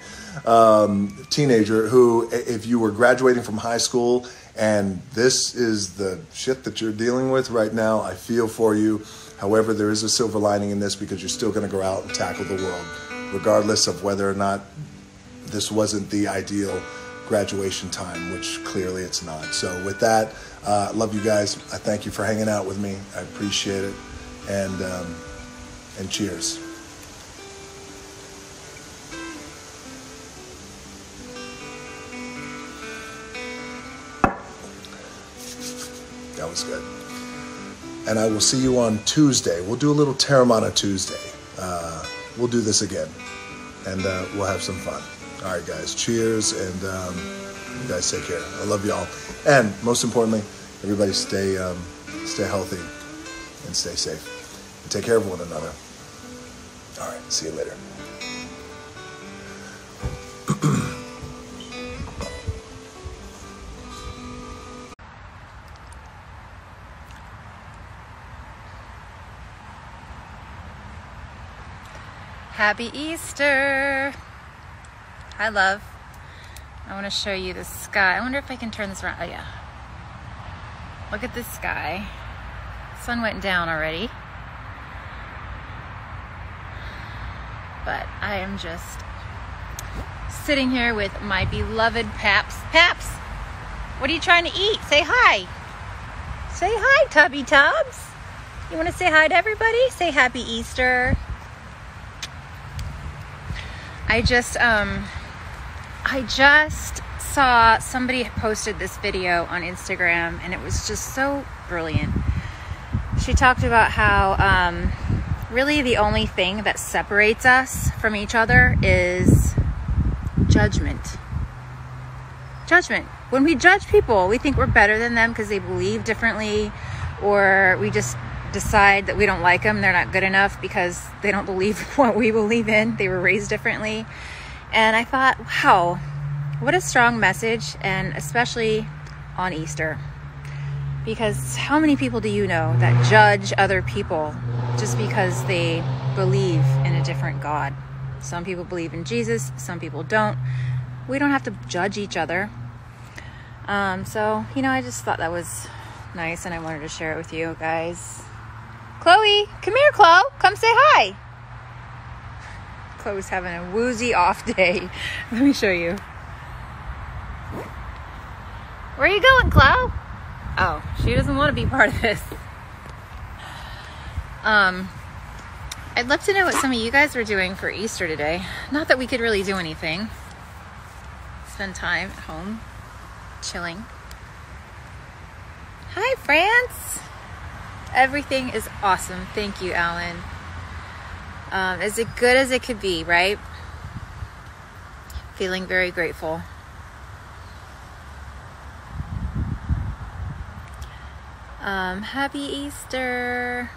Teenager who, if you were graduating from high school and this is the shit that you're dealing with right now, I feel for you. However, there is a silver lining in this, because you're still going to go out and tackle the world, regardless of whether or not this wasn't the ideal graduation time, which clearly it's not. So with that, love you guys. I thank you for hanging out with me. I appreciate it. And cheers. That was good. And I will see you on Tuesday. We'll do a little Terramana Tuesday. we'll do this again, and we'll have some fun. All right, guys. Cheers, and you guys take care. I love y'all, and most importantly, everybody stay healthy and stay safe, and take care of one another. All right. See you later. Happy Easter! Hi, love. I want to show you the sky. I wonder if I can turn this around. Oh, yeah. Look at this sky. Sun went down already. But I am just sitting here with my beloved Paps. Paps! What are you trying to eat? Say hi. Say hi, Tubby Tubs. You want to say hi to everybody? Say Happy Easter. I just saw somebody posted this video on Instagram, and it was just so brilliant. She talked about how really the only thing that separates us from each other is judgment. Judgment. When we judge people, we think we're better than them because they believe differently, or we just decide that we don't like them, they're not good enough because they don't believe what we believe in. They were raised differently. And I thought, wow, what a strong message, and especially on Easter. Because how many people do you know that judge other people just because they believe in a different God? Some people believe in Jesus, some people don't. We don't have to judge each other. So, I just thought that was nice, and I wanted to share it with you guys. Chloe, come here, Chloe. Come say hi. Chloe's having a woozy off day. Let me show you. Where are you going, Chloe? Oh, she doesn't want to be part of this. I'd love to know what some of you guys were doing for Easter today. Not that we could really do anything. Spend time at home, chilling. Hi, France. Everything is awesome. Thank you, Alan. Is it good as it could be, right? Feeling very grateful. Happy Easter.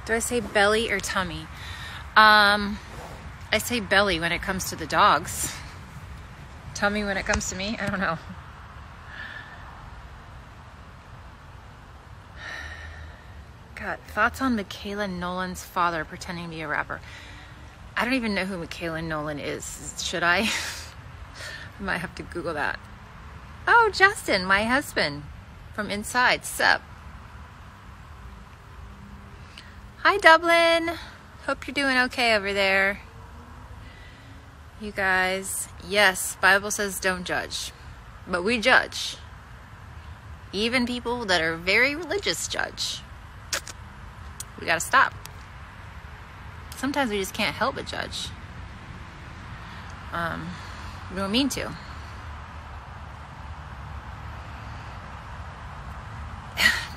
Do I say belly or tummy? I say belly when it comes to the dogs. Tummy when it comes to me? I don't know. God, thoughts on Kayla Nolan's father pretending to be a rapper. I don't even know who Kayla Nolan is. Should I? I might have to Google that. Oh, Justin, my husband from inside. Sup? Hi, Dublin. Hope you're doing okay over there. You guys, yes, Bible says don't judge. But we judge. Even people that are very religious judge. We gotta stop. Sometimes we just can't help but judge. We don't mean to.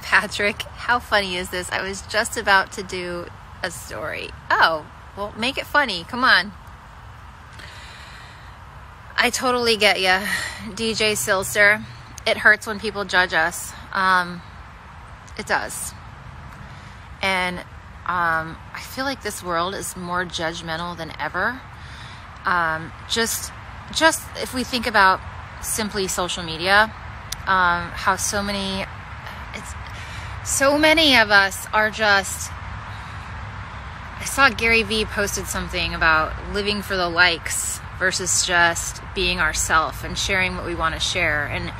Patrick, how funny is this? I was just about to do a story. Oh, well, make it funny. Come on. I totally get ya, DJ Silster. It hurts when people judge us. It does. And I feel like this world is more judgmental than ever. Just if we think about simply social media, how so many of us are just. I saw Gary Vee posted something about living for the likes versus just being ourselves and sharing what we want to share, and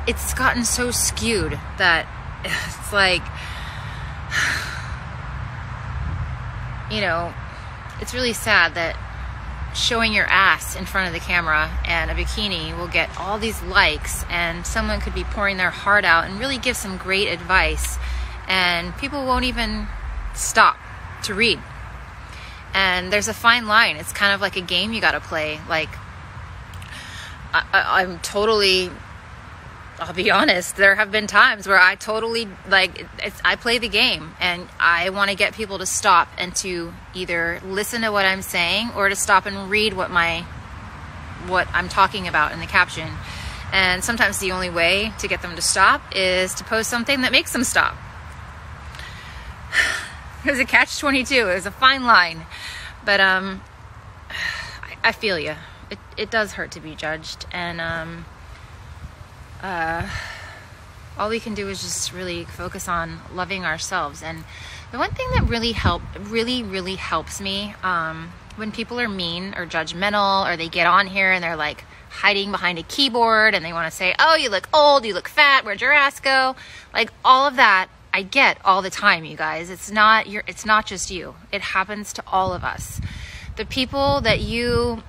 it's gotten so skewed that it's like. It's really sad that showing your ass in front of the camera and a bikini will get all these likes, and someone could be pouring their heart out and really give some great advice, and people won't even stop to read. And there's a fine line. It's kind of like a game you got to play. Like, I'm totally I'll be honest, there have been times where I totally, like, I play the game and I want to get people to stop and to either listen to what I'm saying or to stop and read what I'm talking about in the caption. And sometimes the only way to get them to stop is to post something that makes them stop. It was a catch-22. It was a fine line. But I feel you. It does hurt to be judged. And all we can do is just really focus on loving ourselves. And the one thing that really helps me when people are mean or judgmental, or they get on here and they're like hiding behind a keyboard and they want to say, oh, you look old, you look fat, where'd your ass go? Like, all of that I get all the time, you guys. It's not just you. It happens to all of us. The people that you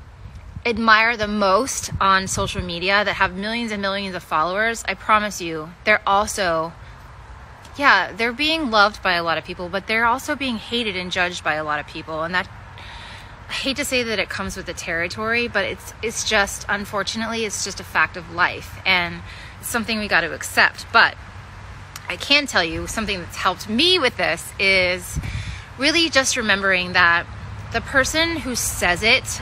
admire the most on social media that have millions and millions of followers, I promise you, they're also, they're being loved by a lot of people, but they're also being hated and judged by a lot of people. And that, I hate to say that it comes with the territory, but it's just, unfortunately, it's just a fact of life, and it's something we got to accept. But I can tell you something that's helped me with this is really just remembering that the person who says it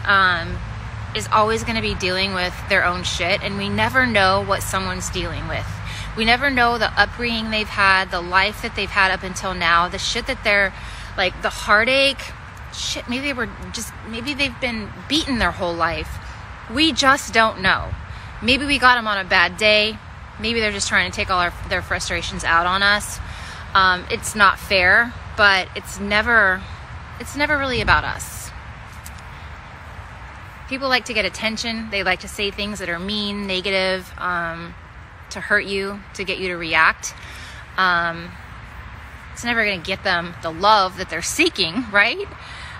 is always going to be dealing with their own shit, and we never know what someone's dealing with. We never know the upbringing they've had, the life that they've had up until now, the shit that they're, like, the heartache, shit, maybe they've been beaten their whole life. We just don't know. Maybe we got them on a bad day. Maybe they're just trying to take all their frustrations out on us. It's not fair, but it's never really about us. People like to get attention. They like to say things that are mean, negative, to hurt you, to get you to react. It's never going to get them the love that they're seeking, right?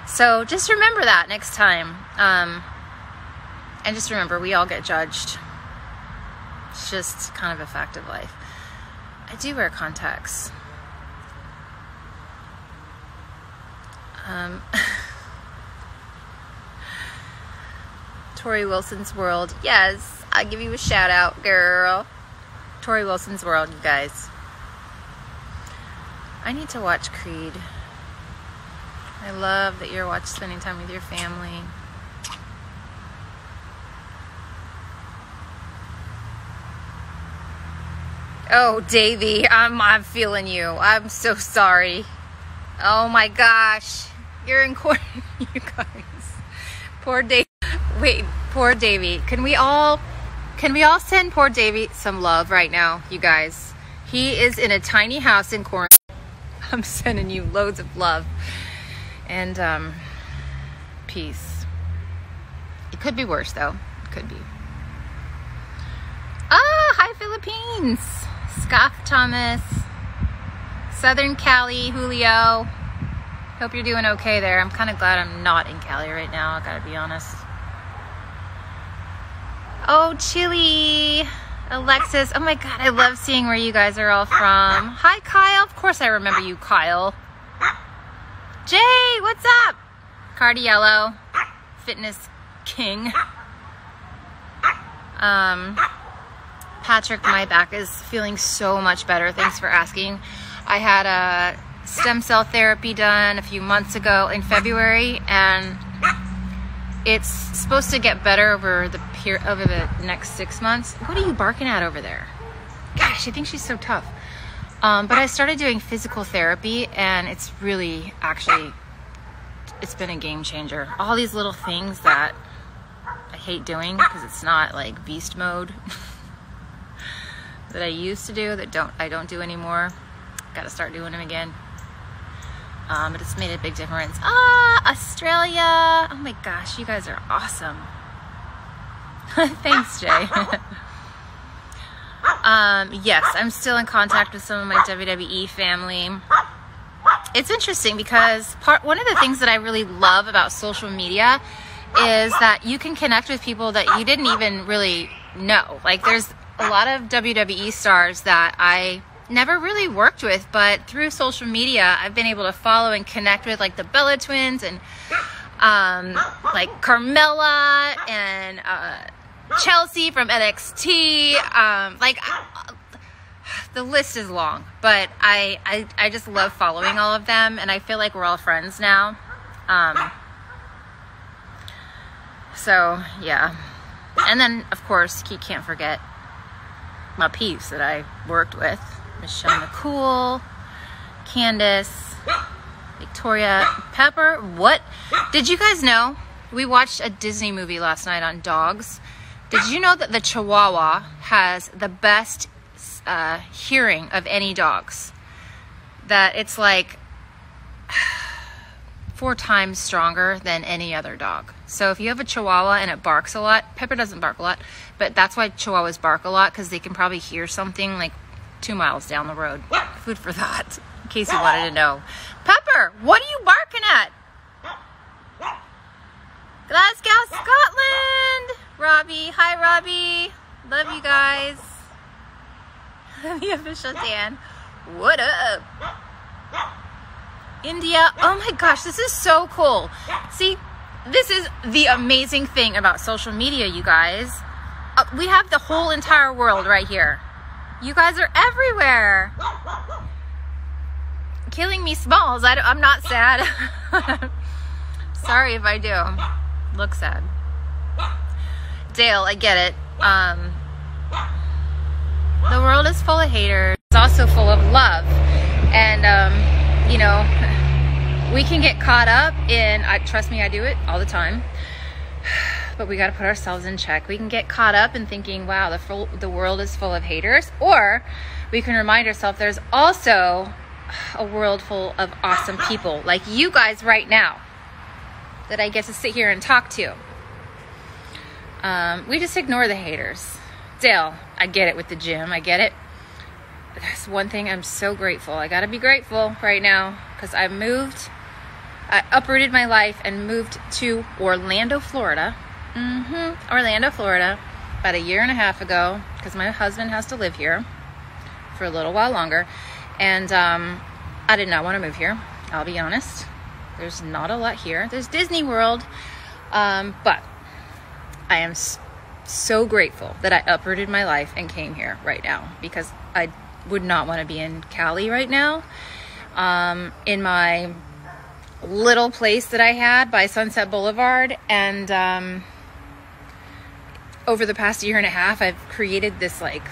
So just remember that next time. And just remember, we all get judged. It's just kind of a fact of life. I do wear contacts. Torrie Wilson's World. Yes, I'll give you a shout out, girl. Torrie Wilson's World, you guys. I need to watch Creed. I love that you're spending time with your family. Oh, Davey, I'm feeling you. I'm so sorry. Oh my gosh. You're in court, you guys. Poor Davey. Wait, poor Davey. Can we all send poor Davey some love right now, you guys? He is in a tiny house in quarantine. I'm sending you loads of love and peace. It could be worse, though. It could be. Ah, hi, Philippines. Scoff Thomas. Southern Cali, Julio. Hope you're doing okay there. I'm kind of glad I'm not in Cali right now, I gotta be honest. Oh, Chile. Alexis. Oh my God, I love seeing where you guys are all from. Hi, Kyle. Of course I remember you, Kyle. Jay, what's up? Cardiello. Fitness King. Patrick, my back is feeling so much better. Thanks for asking. I had a stem cell therapy done a few months ago in February, and it's supposed to get better over the next 6 months. What are you barking at over there? Gosh, I think she's so tough. But I started doing physical therapy, and it's really, actually, it's been a game changer. All these little things that I hate doing because it's not like beast mode that I used to do that I don't do anymore. Got to start doing them again. But it's made a big difference. Australia. Oh my gosh, you guys are awesome. Thanks, Jay. Yes, I'm still in contact with some of my WWE family. It's interesting because one of the things that I really love about social media is that you can connect with people that you didn't even really know. Like, there's a lot of WWE stars that I never really worked with, but through social media I've been able to follow and connect with, like the Bella Twins and like Carmella and Chelsea from NXT. The list is long, but I just love following all of them, and I feel like we're all friends now. So yeah, and then of course you can't forget my peeps that I worked with: Michelle McCool, Candace, Victoria, Pepper. What did you guys know? We watched a Disney movie last night on dogs. Did you know that the Chihuahua has the best hearing of any dogs? That it's like 4 times stronger than any other dog. So if you have a Chihuahua and it barks a lot, Pepper doesn't bark a lot, but that's why Chihuahuas bark a lot, because they can probably hear something like 2 miles down the road. Food for thought, in case you wanted to know. Pepper, what are you barking at? Glasgow, Scotland. Robbie, hi Robbie. Love you guys. The official Dan. What up? India. Oh my gosh, this is so cool. See, this is the amazing thing about social media, you guys. We have the whole entire world right here. You guys are everywhere. Killing me smalls. I'm not sad. Sorry if I do. Look sad. Dale, I get it. The world is full of haters. It's also full of love. And, you know, we can get caught up in, trust me, I do it all the time. But we got to put ourselves in check. We can get caught up in thinking, wow, the world is full of haters. Or we can remind ourselves there's also a world full of awesome people like you guys right now that I get to sit here and talk to. We just ignore the haters. Dale, I get it with the gym. I get it. That's one thing I'm so grateful. I got to be grateful right now because I uprooted my life and moved to Orlando, Florida. Orlando, Florida, about 1.5 years ago, because my husband has to live here for a little while longer. And I did not want to move here. I'll be honest. There's not a lot here. There's Disney World. But I am so grateful that I uprooted my life and came here right now, because I would not want to be in Cali right now. In my little place that I had by Sunset Boulevard. And over the past 1.5 years, I've created this, like,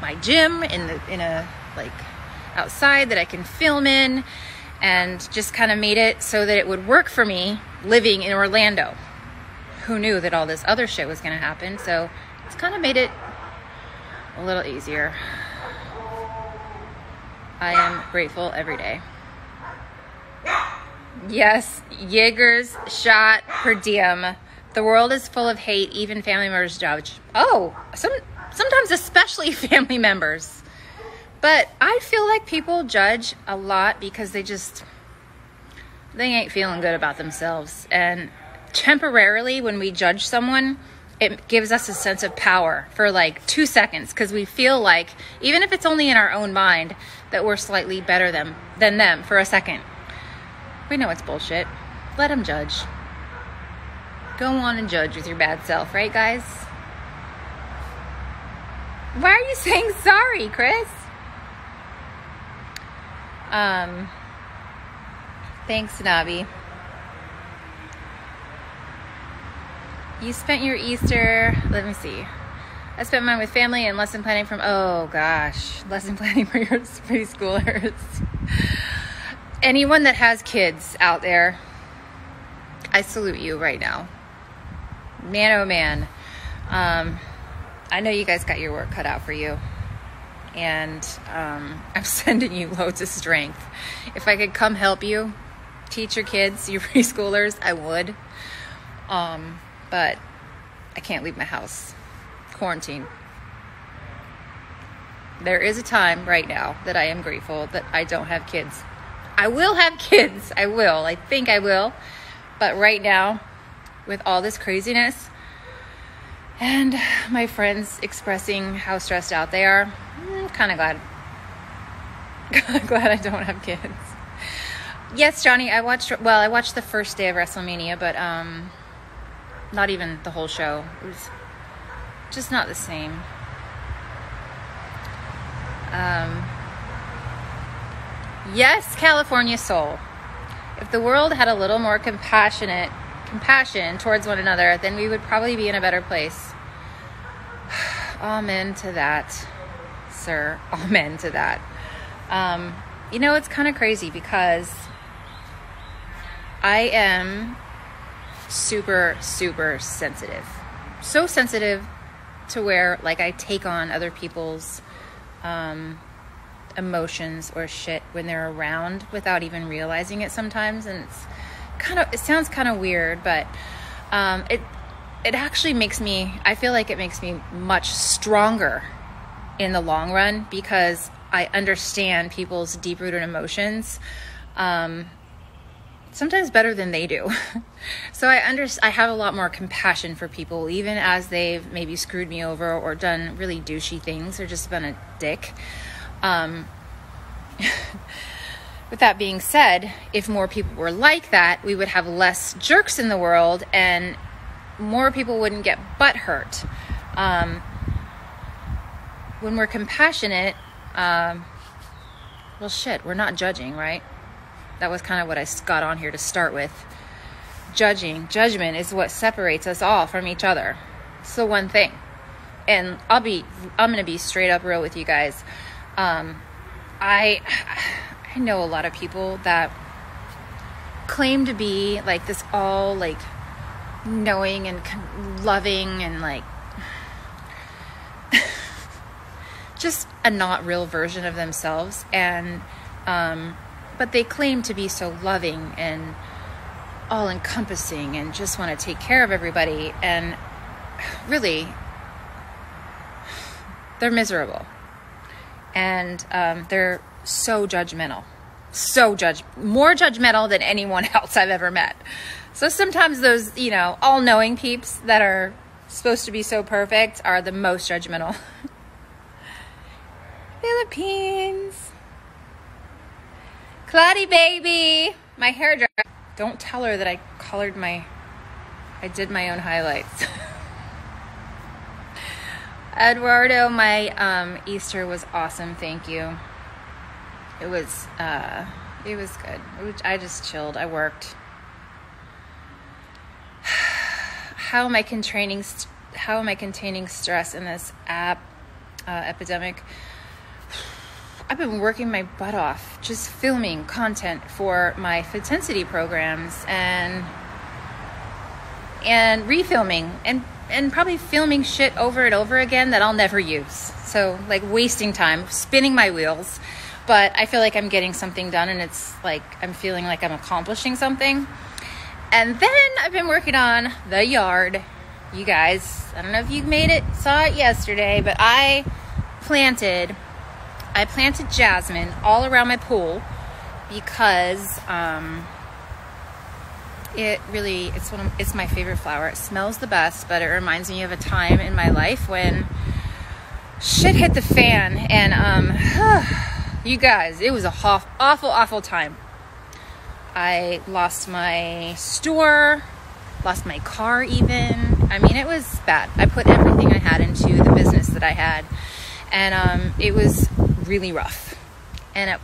my gym in a like outside that I can film in, and just kind of made it so that it would work for me living in Orlando. Who knew that all this other shit was going to happen? So it's kind of made it a little easier. I am grateful every day. Yes, Jaeger's shot per diem. The world is full of hate, even family members judge. Oh, sometimes especially family members. But I feel like people judge a lot because they ain't feeling good about themselves. And temporarily, when we judge someone, it gives us a sense of power for like 2 seconds, because we feel like, even if it's only in our own mind, that we're slightly better than them for a second. We know it's bullshit. Let them judge. Go on and judge with your bad self, right, guys? Why are you saying sorry, Chris? Thanks, Nabi. You spent your Easter, let me see. I spent mine with family and lesson planning lesson planning for your preschoolers. Anyone that has kids out there, I salute you right now. Man, oh man. I know you guys got your work cut out for you. And I'm sending you loads of strength. If I could come help you teach your kids, your preschoolers, I would. But I can't leave my house. Quarantine. There is a time right now that I am grateful that I don't have kids. I will have kids. I will. I think I will. But right now, with all this craziness and my friends expressing how stressed out they are, I'm kind of glad. Glad I don't have kids. Yes, Johnny, I watched the first day of WrestleMania, but not even the whole show. It was just not the same. Yes, California Soul. If the world had a little more compassion towards one another, then we would probably be in a better place. Amen to that, sir. Amen to that. You know, it's kind of crazy because I am super, super sensitive. So sensitive to where, like, I take on other people's emotions or shit when they're around without even realizing it sometimes. And it sounds kind of weird, but it actually makes me, I feel like it makes me much stronger in the long run because I understand people's deep-rooted emotions sometimes better than they do. So I have a lot more compassion for people, even as they've maybe screwed me over or done really douchey things or just been a dick. With that being said, if more people were like that, we would have less jerks in the world and more people wouldn't get butt hurt. When we're compassionate, well, shit, we're not judging, right? That was kind of what I got on here to start with. Judgment is what separates us all from each other. It's the one thing. And I'm going to be straight up real with you guys. I know a lot of people that claim to be like this all like knowing and loving and like just a not real version of themselves. And, but they claim to be so loving and all encompassing and just want to take care of everybody. And really, they're miserable. And they're so judgmental. More judgmental than anyone else I've ever met. So sometimes those, you know, all-knowing peeps that are supposed to be so perfect are the most judgmental. Philippines. Cloudy baby. My hair dry. Don't tell her that I did my own highlights. Eduardo, my Easter was awesome. Thank you. It was good. I just chilled. I worked. How am I containing stress in this epidemic? I've been working my butt off, just filming content for my Fitensity programs and refilming and probably filming shit over and over again that I'll never use. So like wasting time, spinning my wheels. But I feel like I'm getting something done and it's like I'm feeling like I'm accomplishing something. And then I've been working on the yard. You guys, I don't know if you saw it yesterday, but I planted jasmine all around my pool because it's my favorite flower. It smells the best, but it reminds me of a time in my life when shit hit the fan. And you guys, it was a awful time. I lost my store, lost my car even. I mean, it was bad. I put everything I had into the business that I had. And it was really rough. And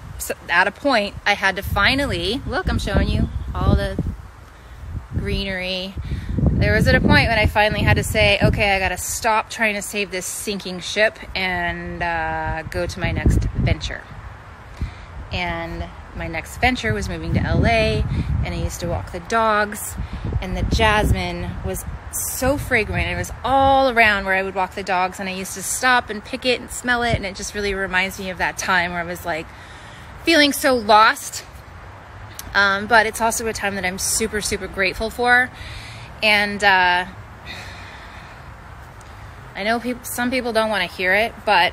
at a point, I had to finally, look, I'm showing you all the greenery. There was at a point when I finally had to say, okay, I got to stop trying to save this sinking ship and go to my next venture. And my next venture was moving to LA, and I used to walk the dogs, and the jasmine was so fragrant. It was all around where I would walk the dogs, and I used to stop and pick it and smell it, and it just really reminds me of that time where I was like feeling so lost. But it's also a time that I'm super, super grateful for. And I know some people don't want to hear it, but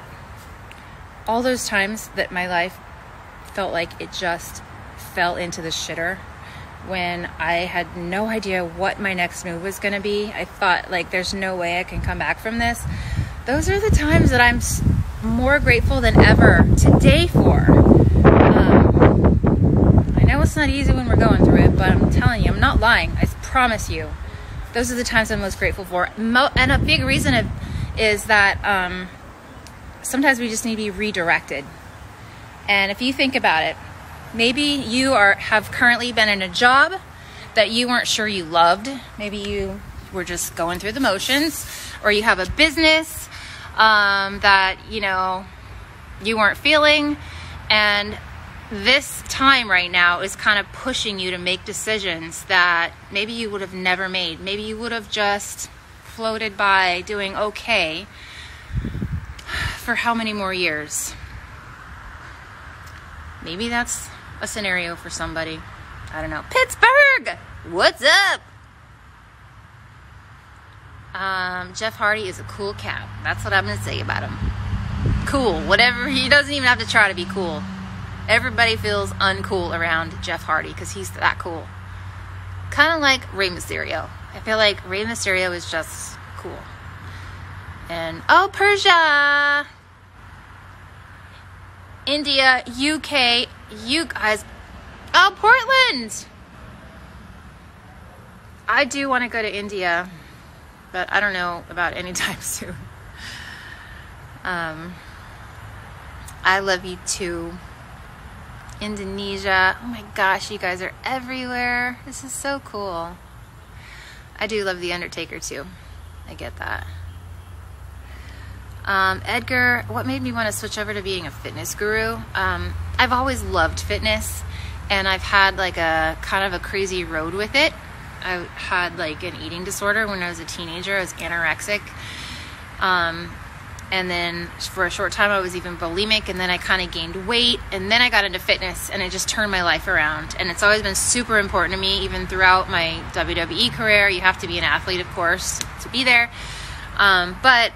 all those times that my life felt like it just fell into the shitter when I had no idea what my next move was going to be. I thought, like, there's no way I can come back from this. Those are the times that I'm more grateful than ever today for. I know it's not easy when we're going through it, but I'm telling you, I'm not lying. I promise you. Those are the times I'm most grateful for. And a big reason is that sometimes we just need to be redirected. And if you think about it, maybe you have currently been in a job that you weren't sure you loved. Maybe you were just going through the motions, or you have a business that, you know, you weren't feeling, and this time right now is kind of pushing you to make decisions that maybe you would have never made. Maybe you would have just floated by doing okay for how many more years? Maybe that's a scenario for somebody. I don't know. Pittsburgh! What's up? Jeff Hardy is a cool cat. That's what I'm going to say about him. Cool. Whatever. He doesn't even have to try to be cool. Everybody feels uncool around Jeff Hardy because he's that cool. Kind of like Rey Mysterio. I feel like Rey Mysterio is just cool. And, oh, Persia! India, UK, you guys. Oh, Portland! I do want to go to India, but I don't know about anytime soon. I love you too. Indonesia. Oh my gosh, you guys are everywhere. This is so cool. I do love The Undertaker too. I get that. Edgar, what made me want to switch over to being a fitness guru? I've always loved fitness, and I've had like a kind of a crazy road with it. I had like an eating disorder when I was a teenager. I was anorexic. And then for a short time I was even bulimic, and then I kind of gained weight, and then I got into fitness, and it just turned my life around. And it's always been super important to me, even throughout my WWE career. You have to be an athlete, of course, to be there. But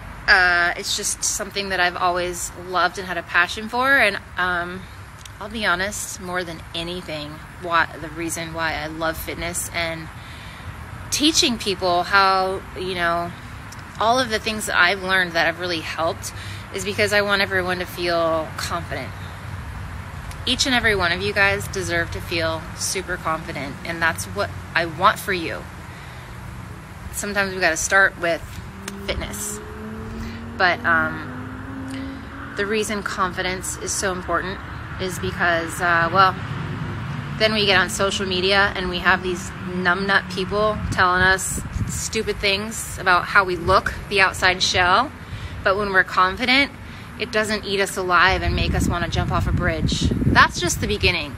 it's just something that I've always loved and had a passion for. And I'll be honest, more than anything, the reason why I love fitness and teaching people how, you know, all of the things that I've learned that have really helped is because I want everyone to feel confident. Each and every one of you guys deserve to feel super confident, and that's what I want for you. Sometimes we got to start with fitness. But the reason confidence is so important is because, well, then we get on social media and we have these numbnut people telling us stupid things about how we look, the outside shell. But when we're confident, it doesn't eat us alive and make us want to jump off a bridge. That's just the beginning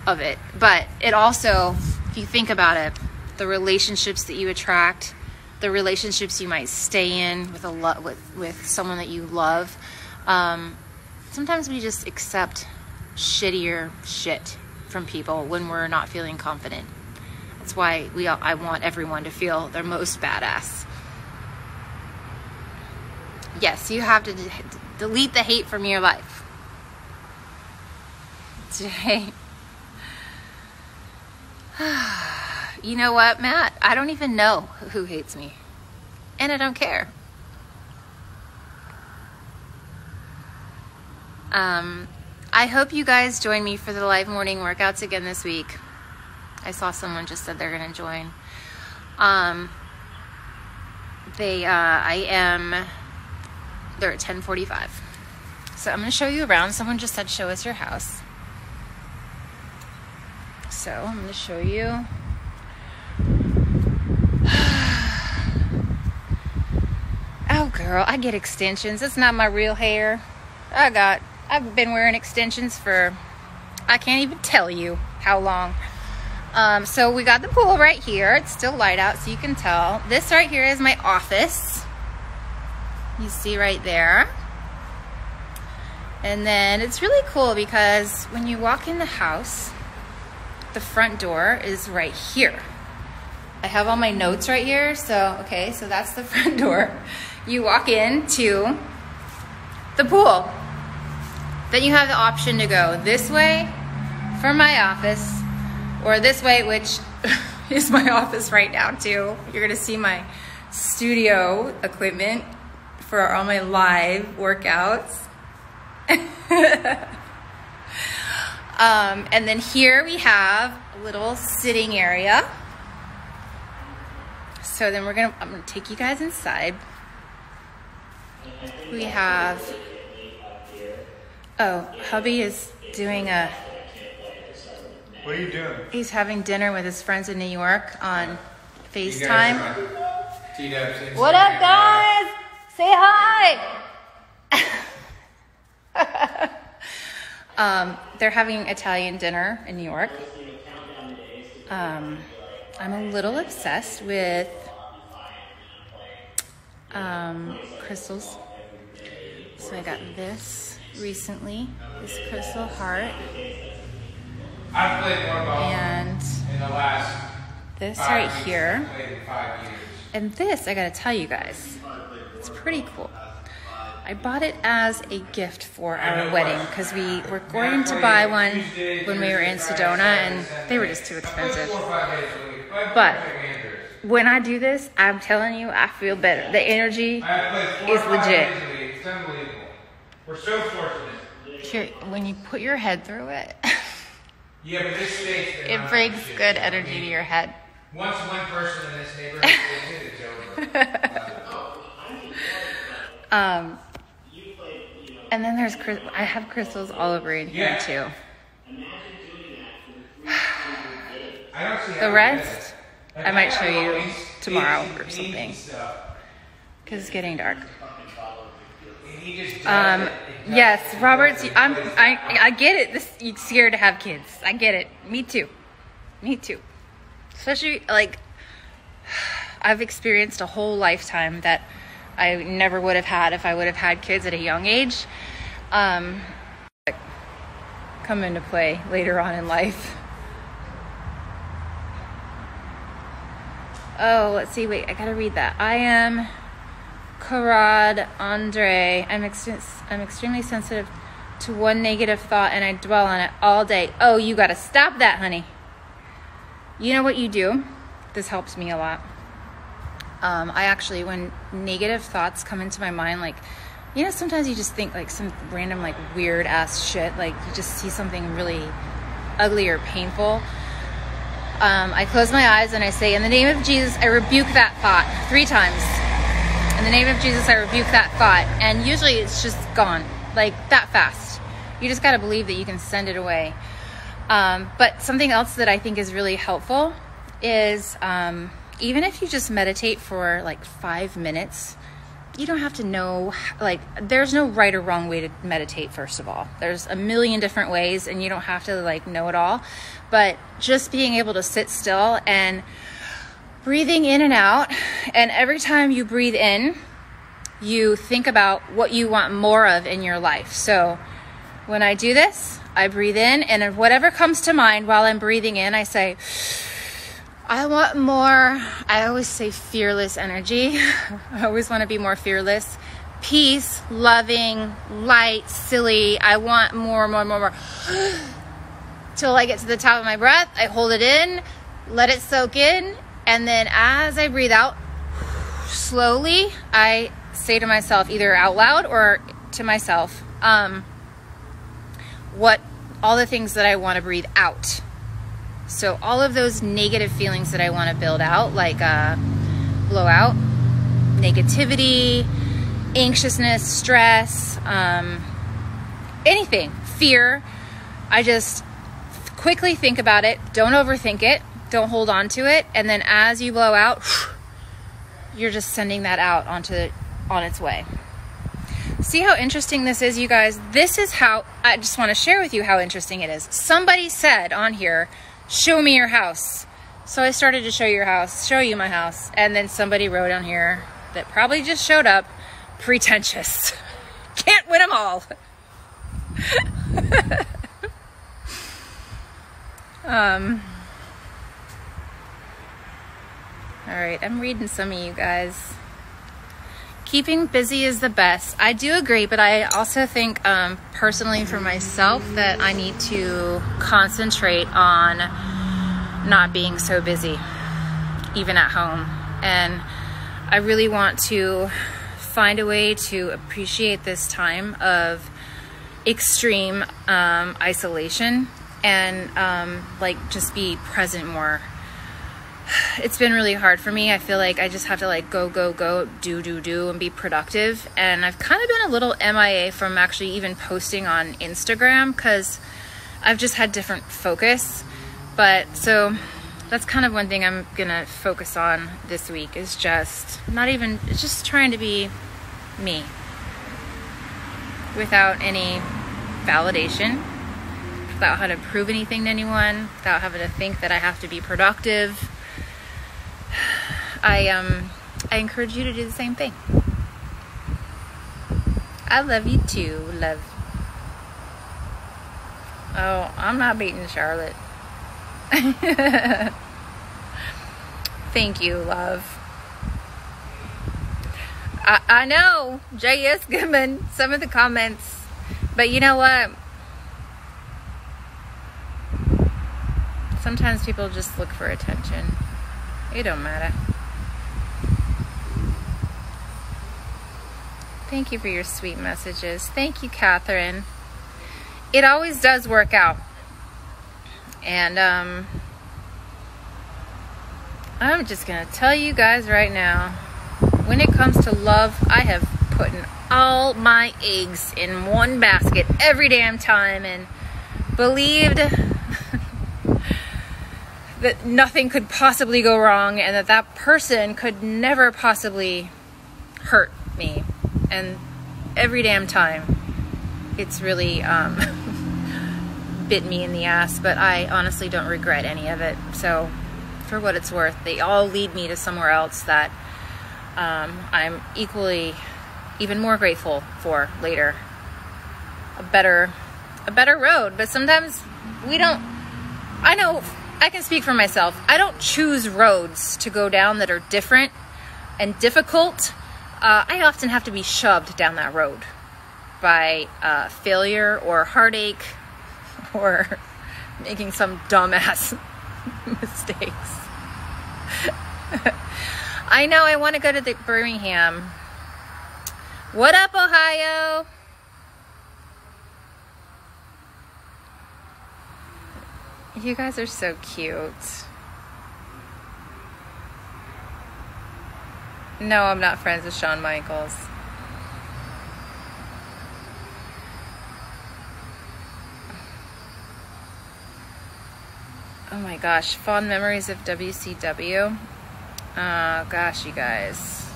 of it. But it also, if you think about it, the relationships that you attract, the relationships you might stay in with someone that you love, sometimes we just accept shittier shit from people when we're not feeling confident. That's why I want everyone to feel their most badass. Yes, you have to delete the hate from your life. Today. You know what, Matt? I don't even know who hates me. And I don't care. I hope you guys join me for the live morning workouts again this week. I saw someone just said they're going to join. They're at 10:45. So I'm going to show you around. Someone just said, show us your house. So I'm going to show you. Oh, girl, I get extensions. It's not my real hair. I've been wearing extensions for, I can't even tell you how long. So we got the pool right here. It's still light out, so you can tell. This right here is my office. You see right there. And then it's really cool because when you walk in the house, the front door is right here. I have all my notes right here. So, okay, so that's the front door. You walk into the pool. Then you have the option to go this way for my office, or this way, which is my office right now too. You're gonna see my studio equipment for all my live workouts. And then here we have a little sitting area. So then I'm gonna take you guys inside. We have, oh, hubby is doing a, what are you doing? he's having dinner with his friends in New York on FaceTime. What up, guys? Say hi. They're having Italian dinner in New York. I'm a little obsessed with crystals. So I got this recently, this crystal heart. I've played more golf And in the last this right here. I've played in 5 years. And this, I gotta tell you guys, it's pretty cool. I bought it as a gift for our wedding because we were going to buy one when we were in Sedona and they were just too expensive. But when I do this, I'm telling you, I feel better. The energy is legit. It's unbelievable. We're so fortunate. Here, when you put your head through it, Yeah, but this space, it brings good energy to your head. Once one person in this neighborhood gets it, it's over. And then there's, I have crystals all over in here too. I don't see The rest, I might show you tomorrow or something, because it's getting dark. Yes, Roberts, I get it. You're scared to have kids. I get it. Me too. Especially, like, I've experienced a whole lifetime that I never would have had if I would have had kids at a young age. Come into play later on in life. Oh, let's see. Wait, I gotta read that. I am Karad Andre. I'm extremely sensitive to one negative thought and I dwell on it all day. Oh, you gotta stop that, honey. You know what you do? This helps me a lot. I actually, when negative thoughts come into my mind, like, you know, sometimes you just think like some random, like, weird ass shit, like you just see something really ugly or painful. I close my eyes and I say, in the name of Jesus, I rebuke that thought 3 times. In the name of Jesus, I rebuke that thought. And usually it's just gone, like that fast. You just got to believe that you can send it away. But something else that I think is really helpful is even if you just meditate for like 5 minutes, you don't have to know, like, there's no right or wrong way to meditate, first of all. There's a million different ways and you don't have to like know it all. But just being able to sit still and breathing in and out, and every time you breathe in, you think about what you want more of in your life. So when I do this, I breathe in, and whatever comes to mind while I'm breathing in, I say, I want more. I always say fearless energy. I always want to be more fearless. Peace, loving, light, silly. I want more. Till I get to the top of my breath, I hold it in, let it soak in, and then as I breathe out, slowly, I say to myself, either out loud or to myself, what all the things that I want to breathe out. So all of those negative feelings that I want to build out, like blow out, negativity, anxiousness, stress, anything, fear, I just quickly think about it. Don't overthink it. Don't hold on to it. And then as you blow out, you're just sending that out on its way. See how interesting this is, you guys? This is how, I just want to share with you how interesting it is. Somebody said on here, show me your house. So I started to show you my house. And then somebody wrote on here that probably just showed up, pretentious. Can't win them all. All right, I'm reading some of you guys. Keeping busy is the best. I do agree, but I also think personally for myself that I need to concentrate on not being so busy, even at home. And I really want to find a way to appreciate this time of extreme isolation and like just be present more. it's been really hard for me. I feel like I just have to like go, do, and be productive. And I've kind of been a little MIA from actually even posting on Instagram because I've just had different focus. But so that's kind of one thing I'm gonna focus on this week is just just trying to be me without any validation, without having to prove anything to anyone, without having to think that I have to be productive. I encourage you to do the same thing. I love you too, love. Oh, I'm not beating Charlotte. Thank you, love. I know, J.S. Goodman, some of the comments, but you know what? Sometimes people just look for attention. It don't matter. Thank you for your sweet messages. Thank you, Catherine. It always does work out. And I'm just going to tell you guys right now, when it comes to love, I have put in all my eggs in one basket every damn time and believed that nothing could possibly go wrong and that person could never possibly hurt me. And every damn time it's really bit me in the ass, but I honestly don't regret any of it. So for what it's worth, they all lead me to somewhere else that I'm even more grateful for later. A better road. But sometimes we don't, I know I can speak for myself. I don't choose roads to go down that are different and difficult. I often have to be shoved down that road by failure or heartache or making some dumbass mistakes. I know I want to go to the Birmingham. What up, Ohio? You guys are so cute. No, I'm not friends with Shawn Michaels. Oh my gosh, fond memories of WCW. Gosh, you guys.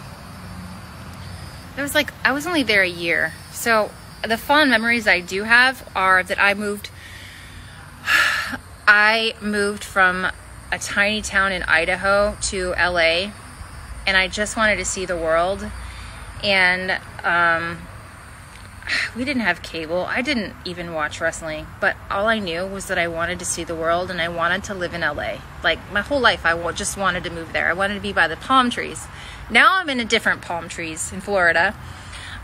It was like, I was only there a year. So the fond memories I do have are that I moved from a tiny town in Idaho to LA, and I just wanted to see the world. And we didn't have cable. I didn't even watch wrestling, but all I knew was that I wanted to see the world and I wanted to live in LA. Like my whole life, I just wanted to move there. I wanted to be by the palm trees. Now I'm in a different palm trees in Florida,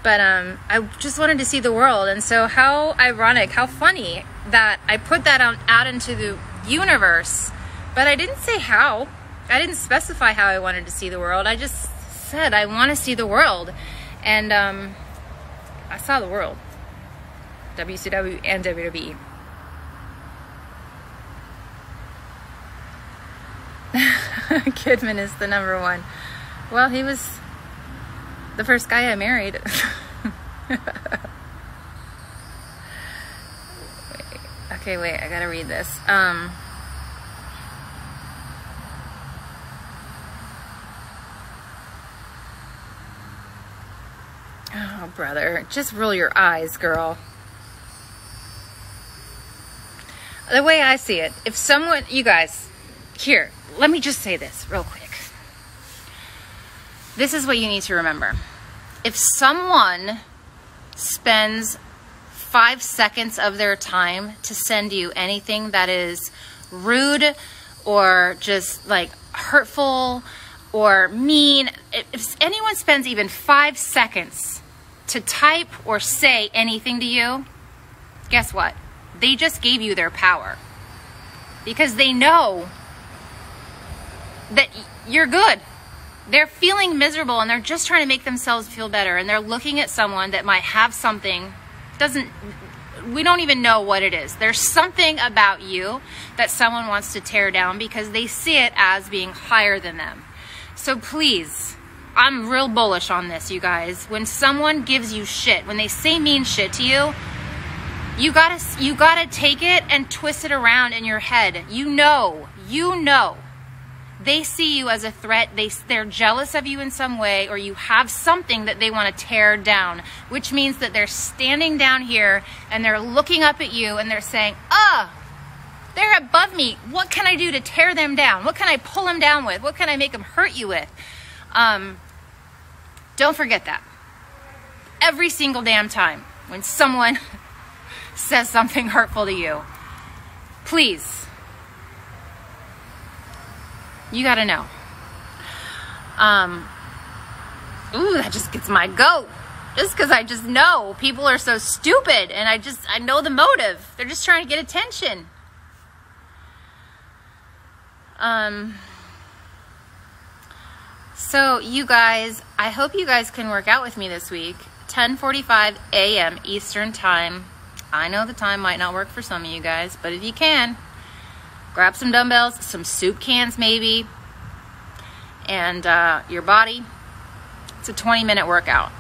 but I just wanted to see the world. And so how ironic, how funny that I put that out into the universe, but I didn't say how. I didn't specify how I wanted to see the world. I just said I want to see the world, and I saw the world. WCW and WWE. Kidman is the number one. Well, he was the first guy I married. Okay, wait, I gotta read this. Oh, brother, just roll your eyes, girl. The way I see it, if someone, you guys, here, let me just say this real quick. This is what you need to remember. If someone spends 5 seconds of their time to send you anything that is rude or just like hurtful or mean, if anyone spends even 5 seconds to type or say anything to you, guess what? They just gave you their power, because they know that you're good. They're feeling miserable and they're just trying to make themselves feel better, and they're looking at someone that might have something, we don't even know what it is. There's something about you that someone wants to tear down because they see it as being higher than them. So please, I'm real bullish on this, you guys. When someone gives you shit, when they say mean shit to you, you gotta take it and twist it around in your head. You know. They see you as a threat. They're jealous of you in some way, or you have something that they want to tear down, which means that they're standing down here and they're looking up at you and they're saying, they're above me. What can I do to tear them down? What can I pull them down with? What can I make them hurt you with? Don't forget that. Every single damn time when someone says something hurtful to you, please, you gotta know. Ooh, that just gets my goat. Just because I just know people are so stupid, and I know the motive. They're just trying to get attention. So you guys, I hope you guys can work out with me this week. 10:45 a.m. Eastern time. I know the time might not work for some of you guys, but if you can, grab some dumbbells, some soup cans maybe, and your body. It's a 20-minute workout.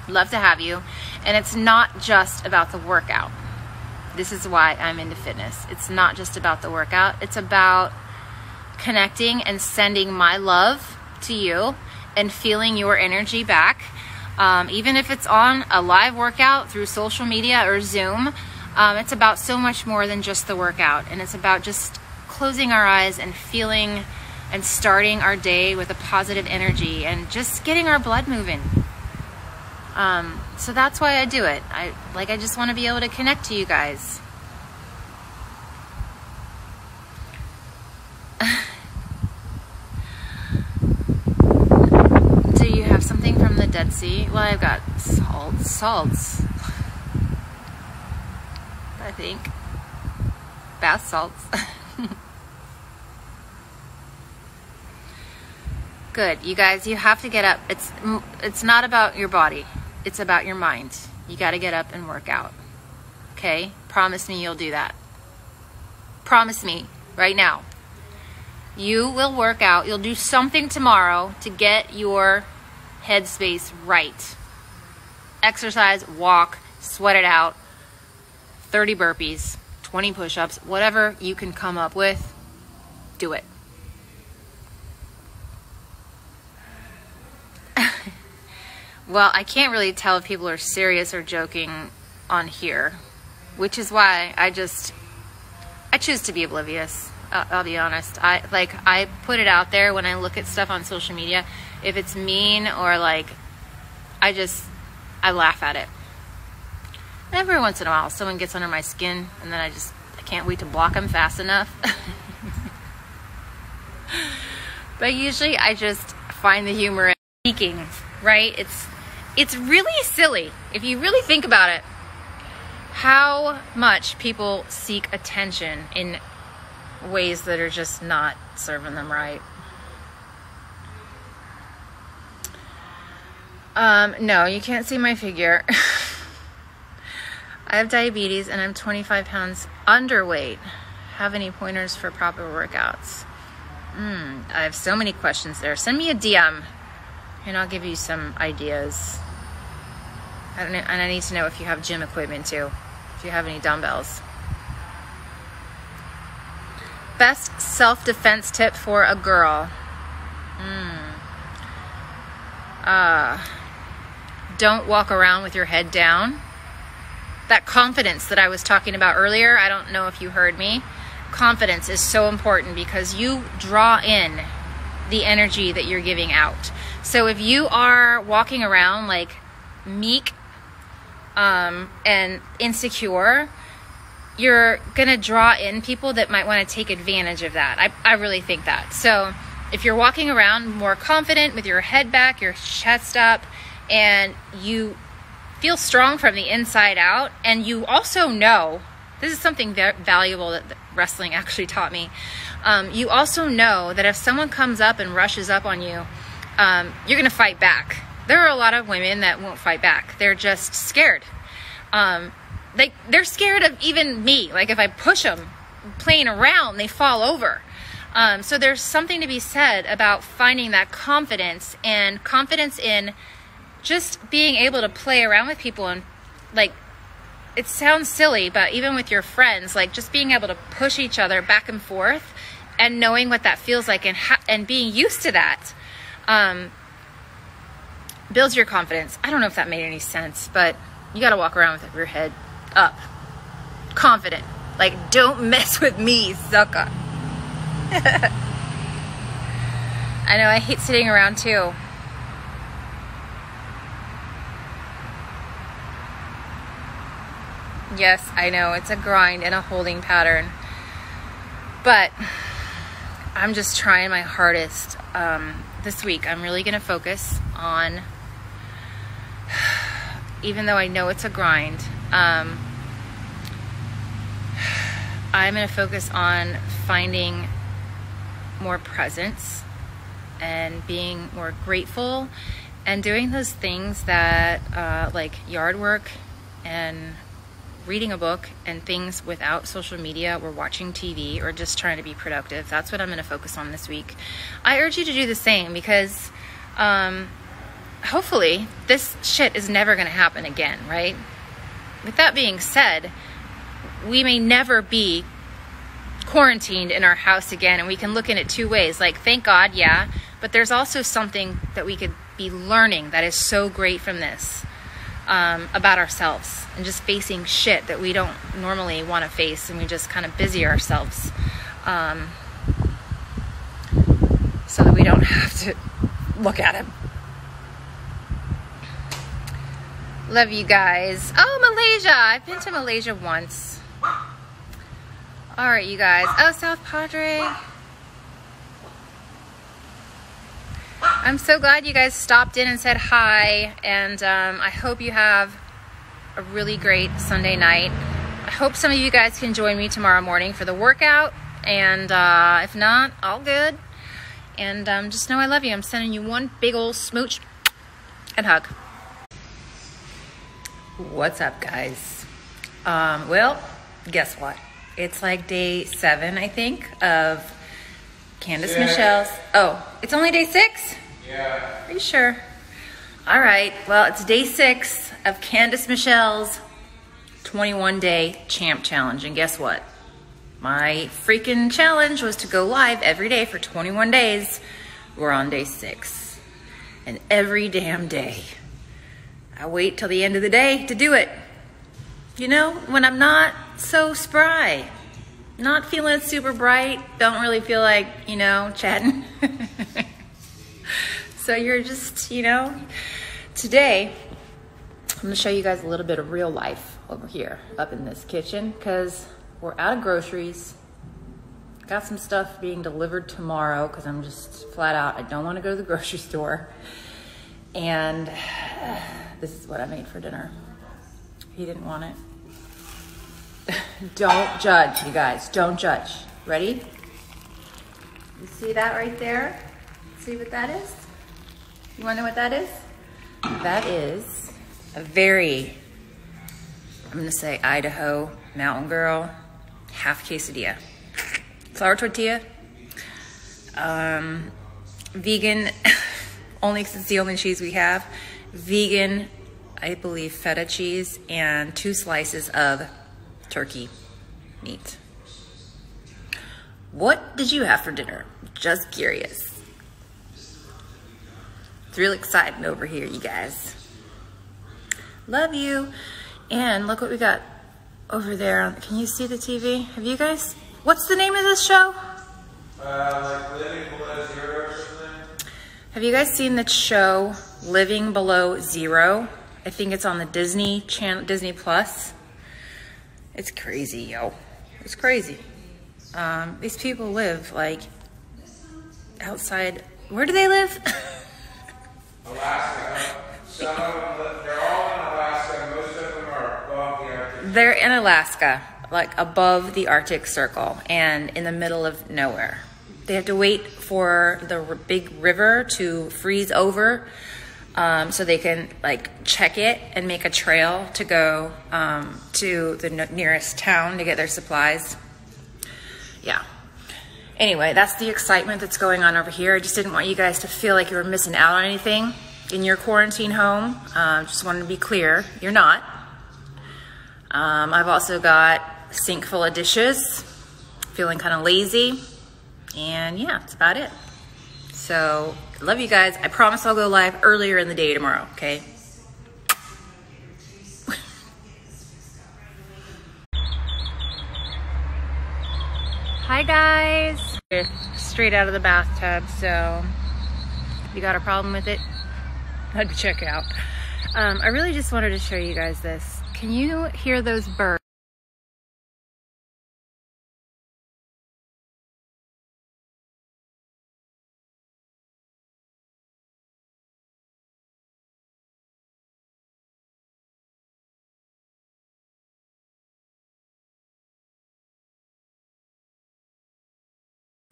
Love to have you. And it's not just about the workout. This is why I'm into fitness. It's not just about the workout. It's about connecting and sending my love to you and feeling your energy back. Even if it's on a live workout through social media or Zoom, it's about so much more than just the workout. And it's about just closing our eyes and feeling and starting our day with a positive energy and just getting our blood moving. So that's why I do it. I just want to be able to connect to you guys. Do you have something from the Dead Sea? Well, I've got salts. I think. Bath salts. Good. You guys, you have to get up. It's not about your body. It's about your mind. You got to get up and work out. Okay? Promise me you'll do that. Promise me right now. You will work out. You'll do something tomorrow to get your headspace right. Exercise, walk, sweat it out. 30 burpees, 20 push-ups, whatever you can come up with, do it. Well, I can't really tell if people are serious or joking on here, which is why I choose to be oblivious. I'll be honest. I put it out there when I look at stuff on social media. If it's mean or I laugh at it. Every once in a while, someone gets under my skin, and then I can't wait to block them fast enough. But usually, I just find the humor in speaking, right? It's really silly if you really think about it. How much people seek attention in ways that are just not serving them right. No, you can't see my figure. I have diabetes and I'm 25 pounds underweight. Have any pointers for proper workouts? I have so many questions there. Send me a DM and I'll give you some ideas. And I need to know if you have gym equipment too. If you have any dumbbells. Best self-defense tip for a girl. Don't walk around with your head down. That confidence that I was talking about earlier, I don't know if you heard me. Confidence is so important because you draw in the energy that you're giving out. So if you are walking around like meek and insecure, you're gonna draw in people that might want to take advantage of that. I really think that. So if you're walking around more confident with your head back, your chest up, and you feel strong from the inside out, and you also know, this is something very valuable that wrestling actually taught me. You also know that if someone comes up and rushes up on you, you're going to fight back. There are a lot of women that won't fight back. They're just scared. like, they're scared of even me. Like, if I push them playing around, they fall over. So there's something to be said about finding that confidence, and confidence in just being able to play around with people. And like, it sounds silly, but even with your friends, like just being able to push each other back and forth and knowing what that feels like, and being used to that, builds your confidence. I don't know if that made any sense, but you got to walk around with your head up, confident. Like, don't mess with me, sucker. I know, I hate sitting around too. Yes, I know, it's a grind and a holding pattern. But I'm just trying my hardest. This week, I'm really going to focus on, even though I know it's a grind, I'm going to focus on finding more presence and being more grateful and doing those things that like yard work and reading a book and things without social media or watching TV or just trying to be productive. That's what I'm going to focus on this week. I urge you to do the same, because hopefully this shit is never going to happen again, right? With that being said, we may never be quarantined in our house again, and we can look in it two ways. Like, thank God, yeah, but there's also something that we could be learning that is so great from this, about ourselves and just facing shit that we don't normally want to face, and we just kind of busy ourselves, so that we don't have to look at it. Love you guys. Oh, Malaysia. I've been to Malaysia once. All right, you guys. Oh, South Padre. I'm so glad you guys stopped in and said hi. And I hope you have a really great Sunday night. I hope some of you guys can join me tomorrow morning for the workout. And if not, all good. And just know I love you. I'm sending you one big old smooch and hug. What's up, guys? Well, guess what? It's like day 7, I think, of Candace Michelle's. Oh, it's only day 6? Yeah. Are you sure? All right. Well, it's day 6 of Candace Michelle's 21-day champ challenge. And guess what? My freaking challenge was to go live every day for 21 days. We're on day 6. And every damn day, I wait till the end of the day to do it. You know, when I'm not so spry, not feeling super bright, don't really feel like, you know, chatting. So you're just, you know, today I'm gonna show you guys a little bit of real life over here up in this kitchen, because we're out of groceries. Got some stuff being delivered tomorrow because I'm just flat out, I don't want to go to the grocery store. And this is what I made for dinner. He didn't want it. Don't judge, you guys. Don't judge. Ready? You see that right there? See what that is? You want to know what that is? That is a very, I'm going to say Idaho mountain girl half quesadilla. Flour tortilla. Vegan, only because it's the only cheese we have. Vegan, I believe, feta cheese, and 2 slices of turkey meat. What did you have for dinner? Just curious. It's real exciting over here, you guys. Love you. And look what we got over there. Can you see the TV? Have you guys, what's the name of this show? Like Living Below Zero or something. Have you guys seen the show Living Below Zero? I think it's on the Disney channel, Disney Plus. It's crazy, yo. It's crazy. These people live like outside. Where do they live? Alaska. Some of them, they're all in Alaska. Most of them are above the Arctic. They're in Alaska, like above the Arctic Circle and in the middle of nowhere. They have to wait for the big river to freeze over so they can like check it and make a trail to go to the nearest town to get their supplies. Yeah. Anyway, that's the excitement that's going on over here. I just didn't want you guys to feel like you were missing out on anything in your quarantine home. Just wanted to be clear, you're not. I've also got a sink full of dishes, feeling kind of lazy, and yeah, that's about it. So, love you guys. I promise I'll go live earlier in the day tomorrow, okay? Hi guys! Straight out of the bathtub, so if you got a problem with it, I'd check it out. I really just wanted to show you guys this. Can you hear those birds?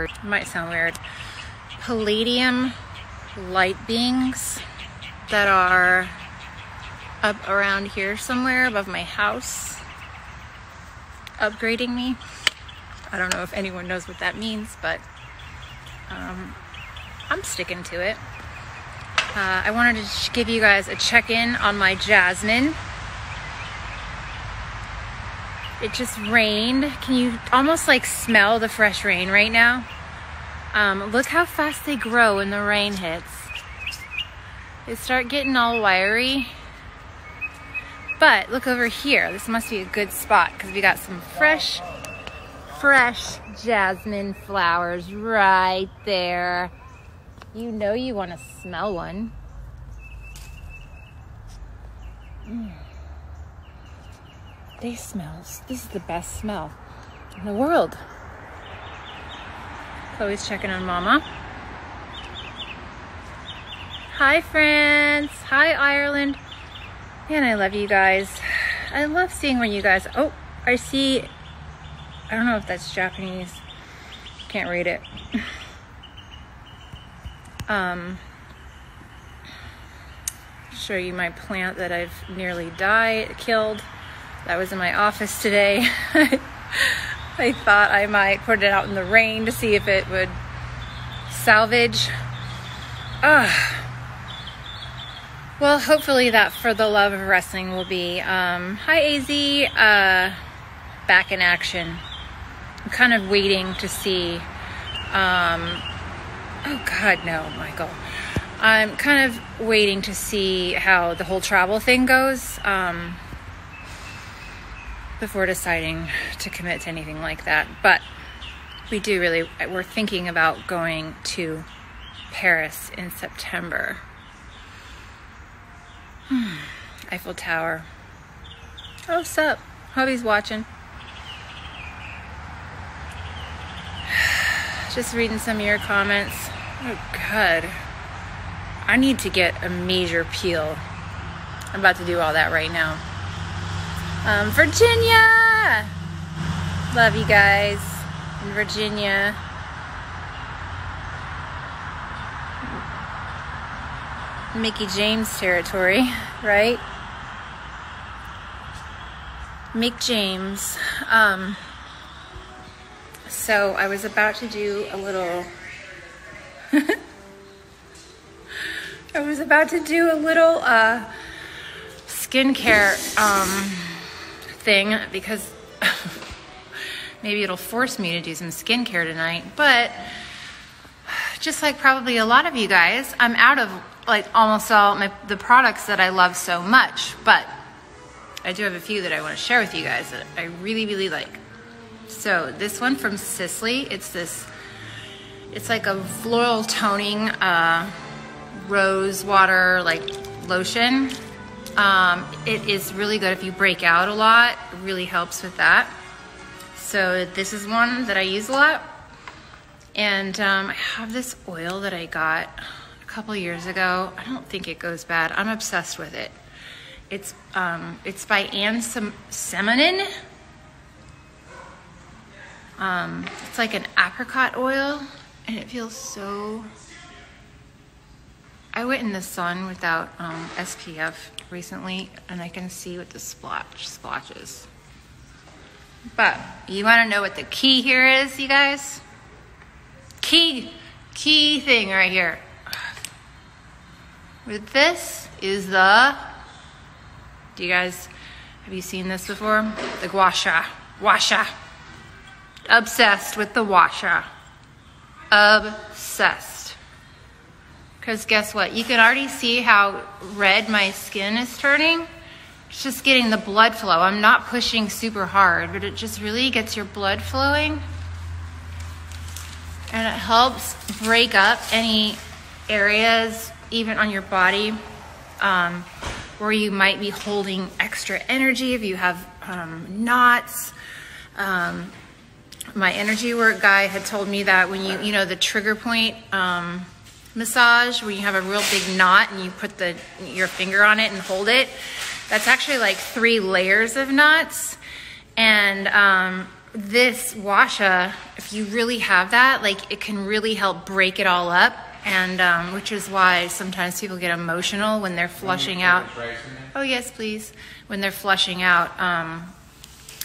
It might sound weird. Palladium light beings that are up around here somewhere above my house, upgrading me. I don't know if anyone knows what that means, but I'm sticking to it. I wanted to give you guys a check-in on my jasmine. It just rained. Can you almost like smell the fresh rain right now? Look how fast they grow when the rain hits. They start getting all wiry. But look over here. This must be a good spot because we got some fresh jasmine flowers right there. You know you want to smell one. They smell. This is the best smell in the world. Chloe's checking on Mama. Hi, friends. Hi, Ireland. Man, I love you guys. I love seeing when you guys... Oh, I see... I don't know if that's Japanese. Can't read it. Show you my plant that I've nearly killed. That was in my office today. I thought I might put it out in the rain to see if it would salvage. Well, hopefully that For the Love of Wrestling will be, hi AZ, back in action. I'm kind of waiting to see, oh God, no, Michael. I'm kind of waiting to see how the whole travel thing goes, before deciding to commit to anything like that. But we're thinking about going to Paris in September. Eiffel Tower. Oh, sup? Hubby's watching. Just reading some of your comments. Oh, God. I need to get a major peel. I'm about to do all that right now. Virginia! Love you guys in Virginia. Mickey James territory, right? Mick James. So I was about to do a little skincare thing because maybe it'll force me to do some skincare tonight, but just like probably a lot of you guys, I'm out of like almost all the products that I love so much, but I do have a few that I want to share with you guys that I really, really like. So this one from Sisley, it's like a floral toning rose water like lotion. It is really good if you break out a lot. It really helps with that. So this is one that I use a lot. And I have this oil that I got a couple years ago. I don't think it goes bad. I'm obsessed with it. It's by Anne Simonin. It's like an apricot oil, and it feels so... I went in the sun without SPF recently, and I can see what the splotches. But you want to know what the key here is, you guys? Key thing right here. With this is the, have you seen this before? The gua sha. Obsessed with the gua sha. Obsessed. Because guess what? You can already see how red my skin is turning. It's just getting the blood flow. I'm not pushing super hard, but it just really gets your blood flowing. And it helps break up any areas, even on your body, where you might be holding extra energy. If you have knots. My energy work guy had told me that when you know, the trigger point massage, where you have a real big knot and you put your finger on it and hold it, that's actually like 3 layers of knots. And this washa, if you really have that, like, it can really help break it all up. And which is why sometimes people get emotional when they're flushing out. Oh yes, please. When they're flushing out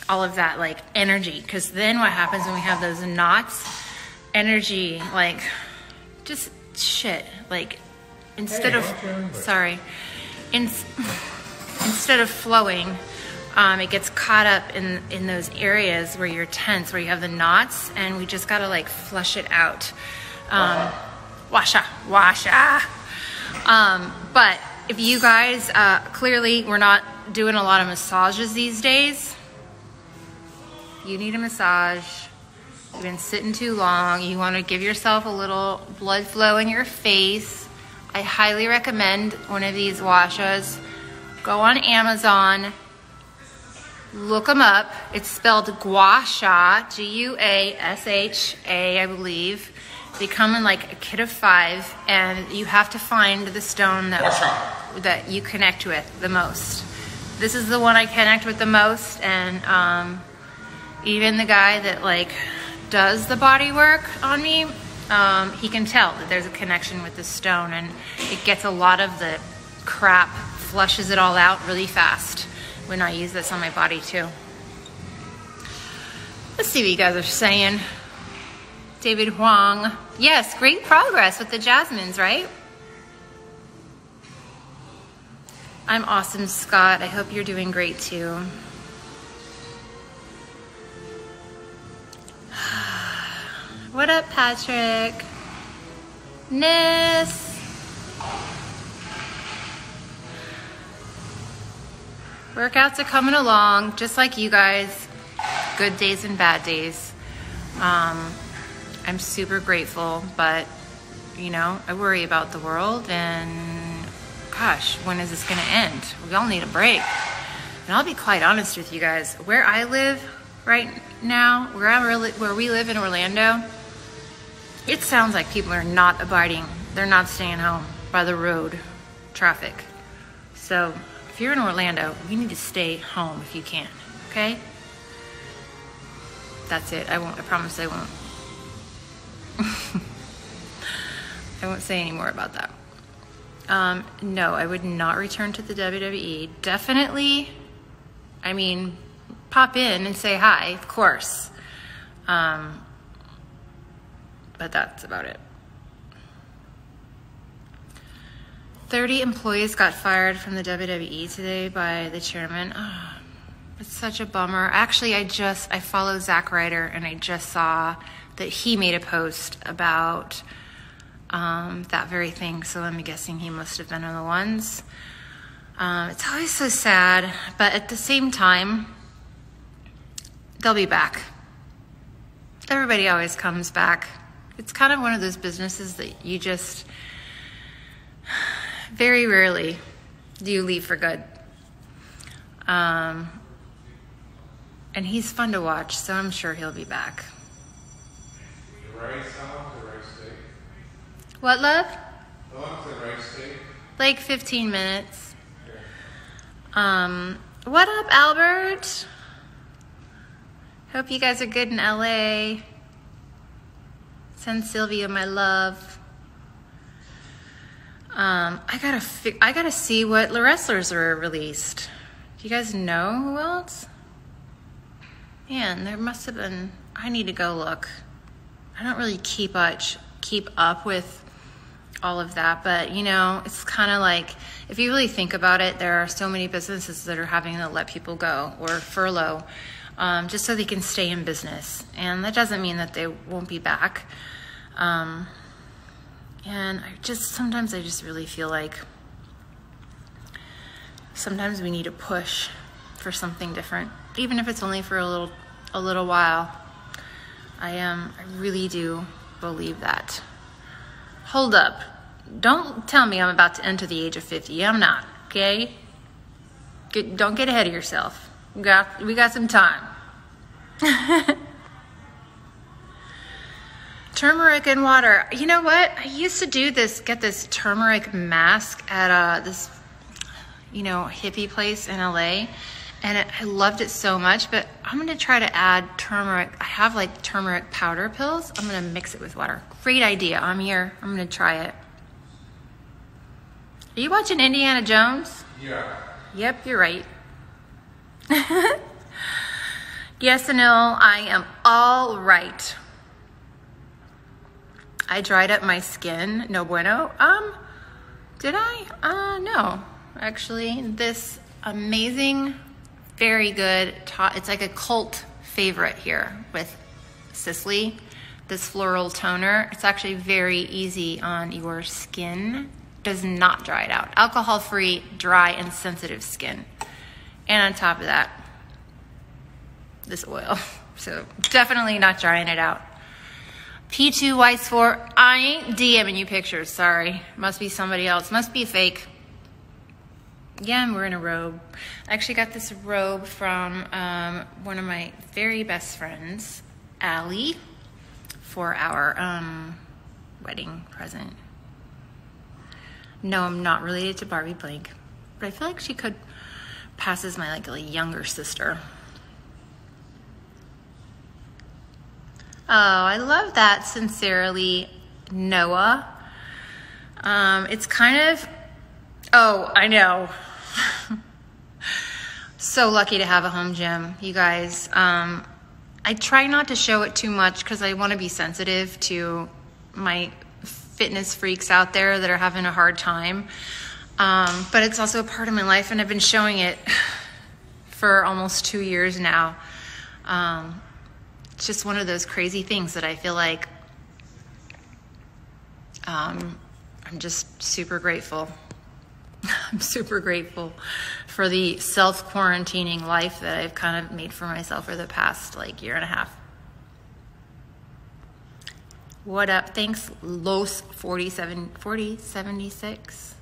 all of that, like, energy. Because then what happens when we have those knots? Energy, like, just shit. Like, instead of flowing, it gets caught up in those areas where you're tense, where you have the knots, and we just gotta, like, flush it out. Washa. But if you guys, clearly we're not doing a lot of massages these days. You need a massage. You've been sitting too long. You want to give yourself a little blood flow in your face. I highly recommend one of these washas. Go on Amazon. Look them up. It's spelled gua sha, G-U-A-S-H-A, I believe. They come in like a kit of 5, and you have to find the stone that you connect with the most. This is the one I connect with the most, and even the guy that, like, does the body work on me, he can tell that there's a connection with the stone, and it gets a lot of the crap, flushes it all out really fast when I use this on my body too. Let's see what you guys are saying. David Huang. Yes, great progress with the jasmines, right? I'm awesome, Scott. I hope you're doing great too. What up, Patrick? Nis. Workouts are coming along, just like you guys. Good days and bad days. I'm super grateful, but, you know, I worry about the world, and gosh, when is this gonna end? We all need a break. And I'll be quite honest with you guys, where I live right now, where we live in Orlando, it sounds like people are not abiding. They're not staying home by the road traffic. So if you're in Orlando, you need to stay home if you can, okay? That's it. I promise I won't. I won't say any more about that. No, I would not return to the WWE. Definitely, I mean, pop in and say hi, of course. But that's about it. 30 employees got fired from the WWE today by the chairman. Oh, it's such a bummer. Actually, I follow Zack Ryder, and I just saw that he made a post about that very thing. So I'm guessing he must have been one of the ones. It's always so sad, but at the same time, they'll be back. Everybody always comes back. It's kind of one of those businesses that you just, very rarely do you leave for good. And he's fun to watch, so I'm sure he'll be back. What, love? How long's the race take? Like 15 minutes. What up, Albert? Hope you guys are good in LA. Send Sylvia my love. I gotta see what the wrestlers are released. Do you guys know who else? Man, there must have been. I need to go look. I don't really keep up with all of that, but you know, it's kind of like, if you really think about it, there are so many businesses that are having to let people go or furlough, just so they can stay in business. And that doesn't mean that they won't be back. And sometimes I just really feel like sometimes we need to push for something different, even if it's only for a little while. I really do believe that. Hold up. Don't tell me I'm about to enter the age of 50. I'm not, okay? Don't get ahead of yourself. We got some time. Turmeric and water. You know what? I used to get this turmeric mask at this, hippie place in LA. And I loved it so much, but I'm going to try to add turmeric. I have like turmeric powder pills. I'm going to mix it with water. Great idea. I'm here. I'm going to try it. Are you watching Indiana Jones? Yeah. Yep, you're right. Yes, Anil, I am all right. I dried up my skin. No bueno. Did I? No. Actually, this amazing, very good, it's like a cult favorite here with Sisley, this floral toner. It's actually very easy on your skin. Does not dry it out. Alcohol-free, dry, and sensitive skin. And on top of that, this oil. So definitely not drying it out. P2 Whites 4. I ain't DMing you pictures, sorry. Must be somebody else. Must be fake. Yeah, I'm wearing a robe. I actually got this robe from one of my very best friends, Allie, for our wedding present. No, I'm not related to Barbie Blank, but I feel like she could pass as my a younger sister. Oh, I love that. Sincerely, Noah. It's kind of, oh, I know. So lucky to have a home gym, you guys. I try not to show it too much because I want to be sensitive to my fitness freaks out there that are having a hard time. But it's also a part of my life, and I've been showing it for almost 2 years now. It's just one of those crazy things that I feel like I'm just super grateful. I'm super grateful for the self-quarantining life that I've kind of made for myself for the past year and a half. What up? Thanks, Los 4076.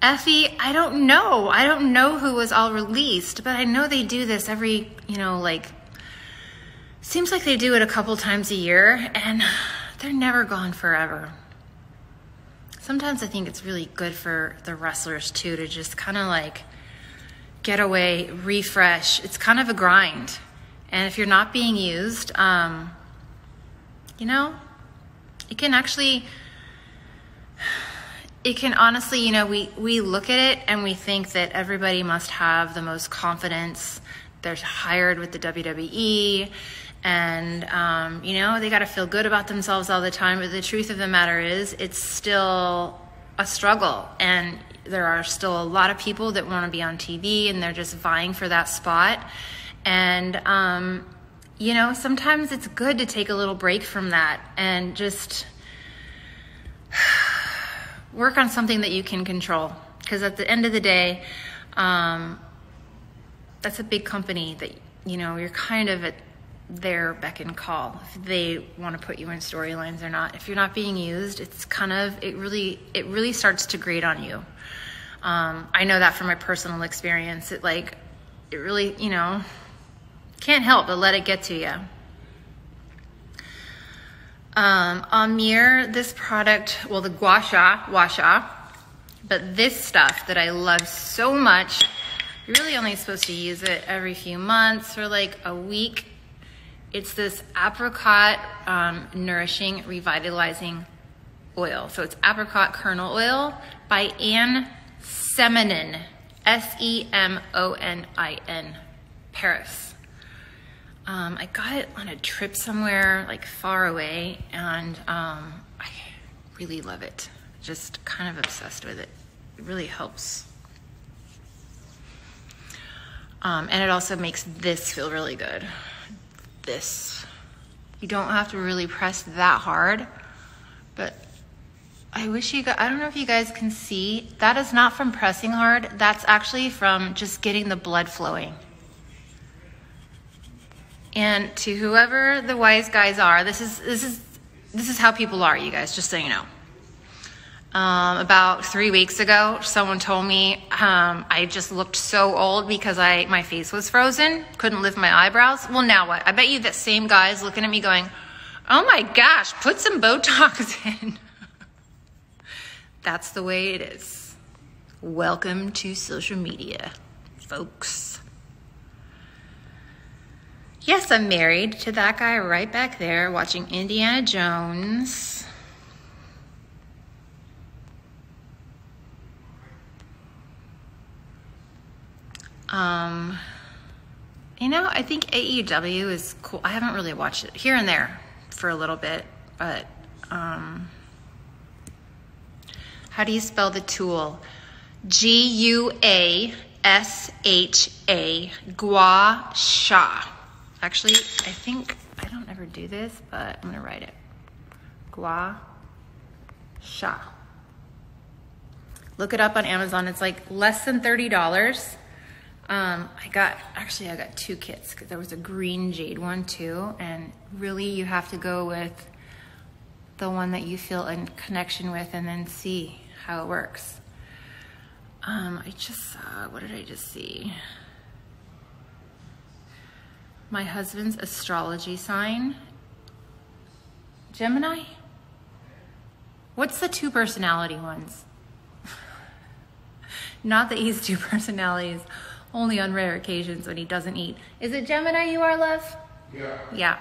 Effie, I don't know. I don't know who was all released, but I know they do this every, seems like they do it a couple times a year, and they're never gone forever. Sometimes I think it's really good for the wrestlers too to just kind of get away, refresh. It's kind of a grind. And if you're not being used, it can honestly, we look at it and we think that everybody must have the most confidence. They're hired with the WWE and, they got to feel good about themselves all the time. But the truth of the matter is it's still a struggle. And there are still a lot of people that want to be on TV and they're just vying for that spot. And, sometimes it's good to take a little break from that and just work on something that you can control. Because at the end of the day, that's a big company that, you're kind of at their beck and call. If they want to put you in storylines or not. If you're not being used, it's it really starts to grate on you. I know that from my personal experience. It really, can't help but let it get to you. Amir, this product, well, the gua sha, but this stuff that I love so much, you're really only supposed to use it every few months or a week. It's this apricot nourishing, revitalizing oil. So it's apricot kernel oil by Anne Semonin, Semonin, Paris. I got it on a trip somewhere like far away, and I really love it. Just kind of obsessed with it. It really helps. And it also makes this feel really good. This. You don't have to really press that hard, but I wish you guys, I don't know if you guys can see, that is not from pressing hard. That's actually from just getting the blood flowing. And to whoever the wise guys are, this is how people are, you guys, just so you know. About 3 weeks ago, someone told me I just looked so old because my face was frozen, couldn't lift my eyebrows. Well, now what? I bet you that same guy is looking at me going, oh my gosh, put some Botox in. That's the way it is. Welcome to social media, folks. Yes, I'm married to that guy right back there watching Indiana Jones. You know, I think AEW is cool. I haven't really watched it here and there for a little bit, but how do you spell the tool? Guasha. Gua Sha. Actually, I think I don't ever do this, but I'm gonna write it. Gua Sha. Look it up on Amazon. It's like less than $30. I got 2 kits because there was a green jade one too, and really you have to go with the one that you feel a connection with and then see how it works. I just saw, what did I just see? My husband's astrology sign. Gemini? What's the 2 personality ones? Not that he's 2 personalities, only on rare occasions when he doesn't eat. Is it Gemini you are, love? Yeah. Yeah.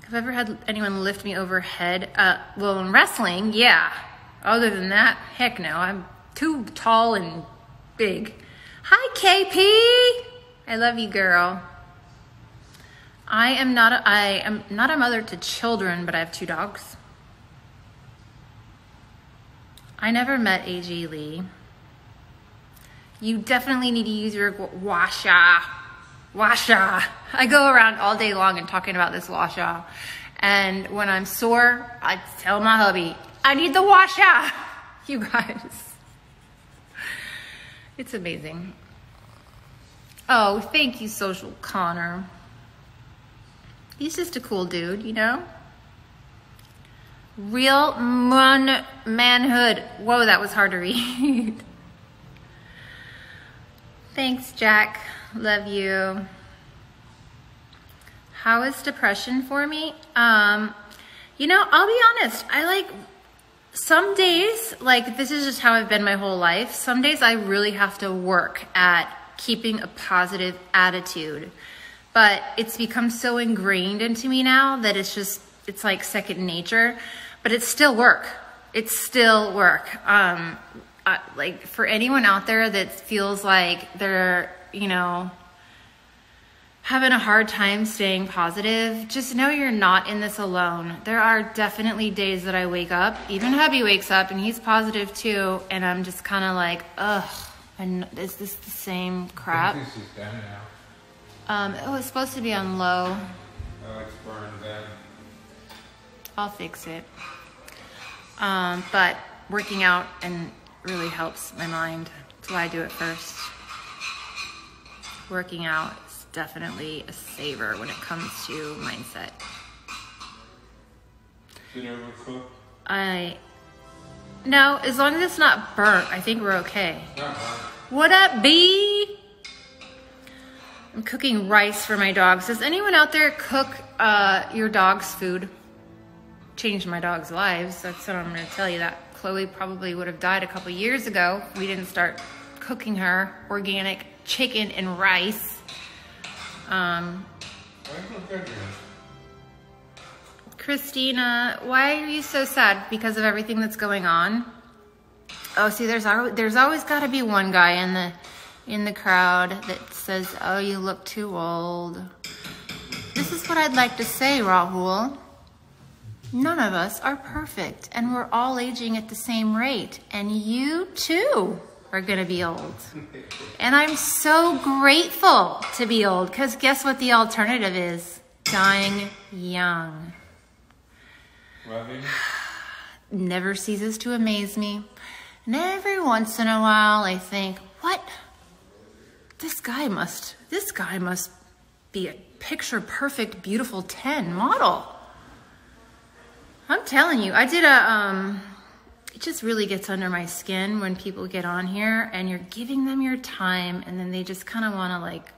Have I ever had anyone lift me overhead? Well, in wrestling, yeah. Other than that, heck no. I'm too tall and big. Hi, KP. I love you, girl. I am not a mother to children, but I have 2 dogs. I never met AJ Lee. You definitely need to use your washa. Washa. I go around all day long and talking about this washa. And when I'm sore, I tell my hubby, I need the washa. You guys. It's amazing. Oh, thank you, Social Connor. He's just a cool dude, you know? Real manhood. Whoa, that was hard to read. Thanks, Jack. Love you. How is depression for me? You know, I'll be honest. Some days, like this is just how I've been my whole life. Some days I really have to work at keeping a positive attitude. But it's become so ingrained into me now that it's like second nature. But it's still work. It's still work. Like for anyone out there that feels like they're, you know, having a hard time staying positive, just know you're not in this alone. There are definitely days that I wake up, even hubby wakes up and he's positive too, and I'm just kind of like, ugh, is this the same crap? I think this is done now. It was supposed to be on low. Oh, it's burned then. I'll fix it. But working out and really helps my mind. That's why I do it first. Working out is definitely a saver when it comes to mindset. You never cook? No, as long as it's not burnt, I think we're okay. Not burnt. What up, B? I'm cooking rice for my dogs. Does anyone out there cook your dog's food? Changed my dog's lives. That's what I'm going to tell you. That Chloe probably would have died a couple years ago if we didn't start cooking her organic chicken and rice. Christina, why are you so sad? Because of everything that's going on? Oh, see, there's always got to be one guy in the crowd that says, "Oh, you look too old." This is what I'd like to say, Rahul. None of us are perfect, and we're all aging at the same rate, and you too are gonna be old. And I'm so grateful to be old, because guess what the alternative is? Dying young. Never ceases to amaze me. And every once in a while I think, what? This guy must be a picture perfect, beautiful 10 model. I'm telling you, I did it just really gets under my skin when people get on here and you're giving them your time and then they just kind of want to like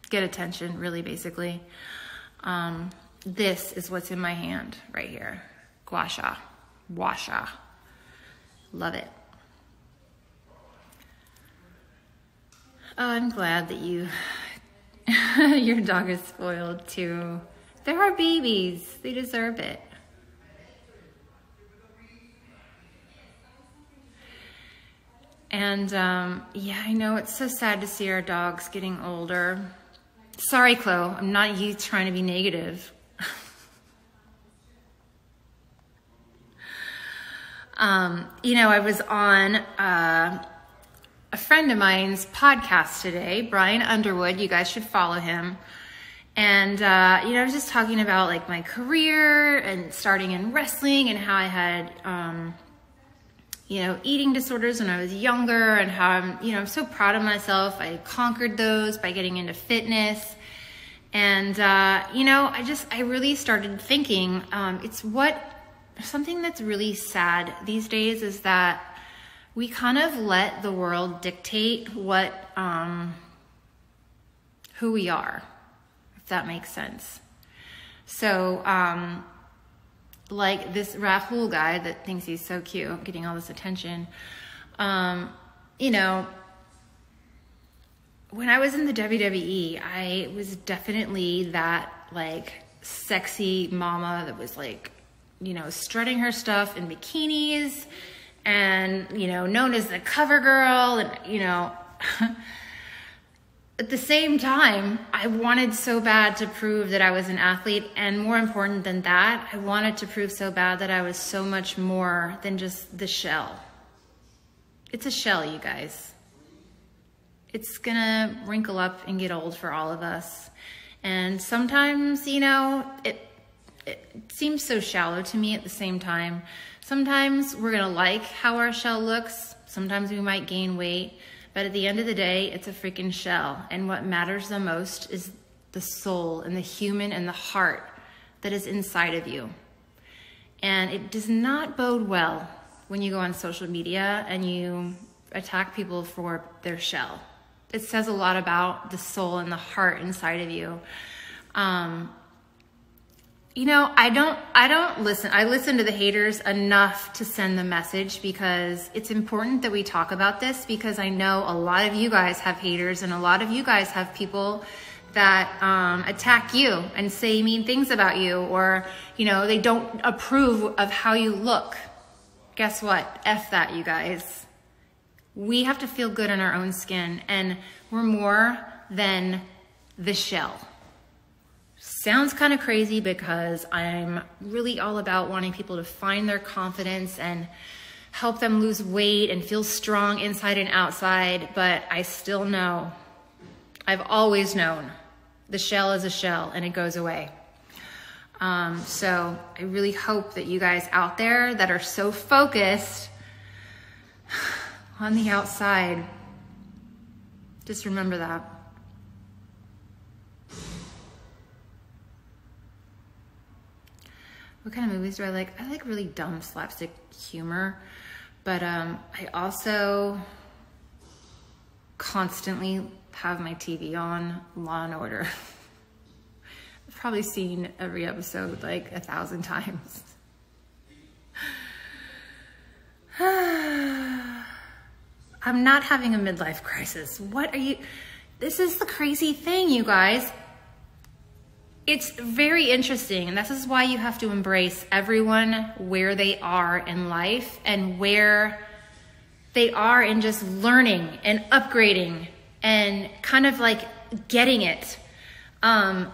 get attention, really, basically. This is what's in my hand right here. Gua sha. Washa. Love it. Oh, I'm glad that your dog is spoiled too. They're our babies. They deserve it. And yeah, I know it's so sad to see our dogs getting older. Sorry, Chloe, I'm not you trying to be negative. You know, I was on a friend of mine's podcast today, Brian Underwood. You guys should follow him. And, you know, I was just talking about like my career and starting in wrestling and how I had, you know, eating disorders when I was younger and how I'm so proud of myself. I conquered those by getting into fitness. And, you know, I really started thinking, something that's really sad these days is that we kind of let the world dictate who we are, if that makes sense. So, like this Rahul guy that thinks he's so cute, getting all this attention. You know, when I was in the WWE, I was definitely that like sexy mama that was like, you know, strutting her stuff in bikinis and, you know, known as the cover girl. And, you know, at the same time, I wanted so bad to prove that I was an athlete. And more important than that, I wanted to prove so bad that I was so much more than just the shell. It's a shell, you guys. It's gonna wrinkle up and get old for all of us. And sometimes, you know, it seems so shallow to me at the same time. Sometimes we're gonna like how our shell looks. Sometimes we might gain weight. But at the end of the day, it's a freaking shell. And what matters the most is the soul and the human and the heart that is inside of you. And it does not bode well when you go on social media and you attack people for their shell. It says a lot about the soul and the heart inside of you. You know, I don't listen. I listen to the haters enough to send the message because it's important that we talk about this, because I know a lot of you guys have haters and a lot of you guys have people that attack you and say mean things about you, or, you know, they don't approve of how you look. Guess what? F that, you guys. We have to feel good in our own skin, and we're more than the shell. Sounds kind of crazy because I'm really all about wanting people to find their confidence and help them lose weight and feel strong inside and outside. But I still know, I've always known, the shell is a shell and it goes away. So I really hope that you guys out there that are so focused on the outside, just remember that. What kind of movies do I like? I like really dumb slapstick humor, but I also constantly have my TV on, Law and Order. I've probably seen every episode like 1,000 times. I'm not having a midlife crisis. What are you? This is the crazy thing, you guys. it's very interesting, and this is why you have to embrace everyone where they are in life and where they are in just learning and upgrading and kind of like getting it. I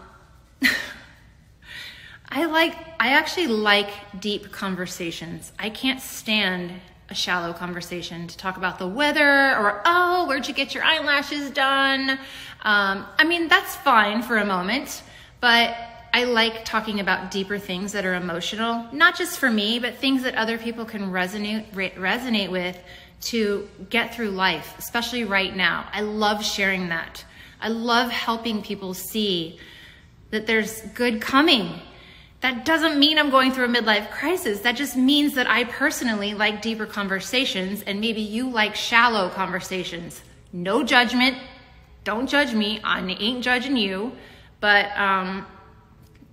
actually like deep conversations. I can't stand a shallow conversation to talk about the weather or, oh, where'd you get your eyelashes done? I mean, that's fine for a moment, but I like talking about deeper things that are emotional, not just for me, but things that other people can resonate with to get through life, especially right now. I love sharing that. I love helping people see that there's good coming. That doesn't mean I'm going through a midlife crisis. That just means that I personally like deeper conversations, and maybe you like shallow conversations. No judgment. Don't judge me. I ain't judging you. But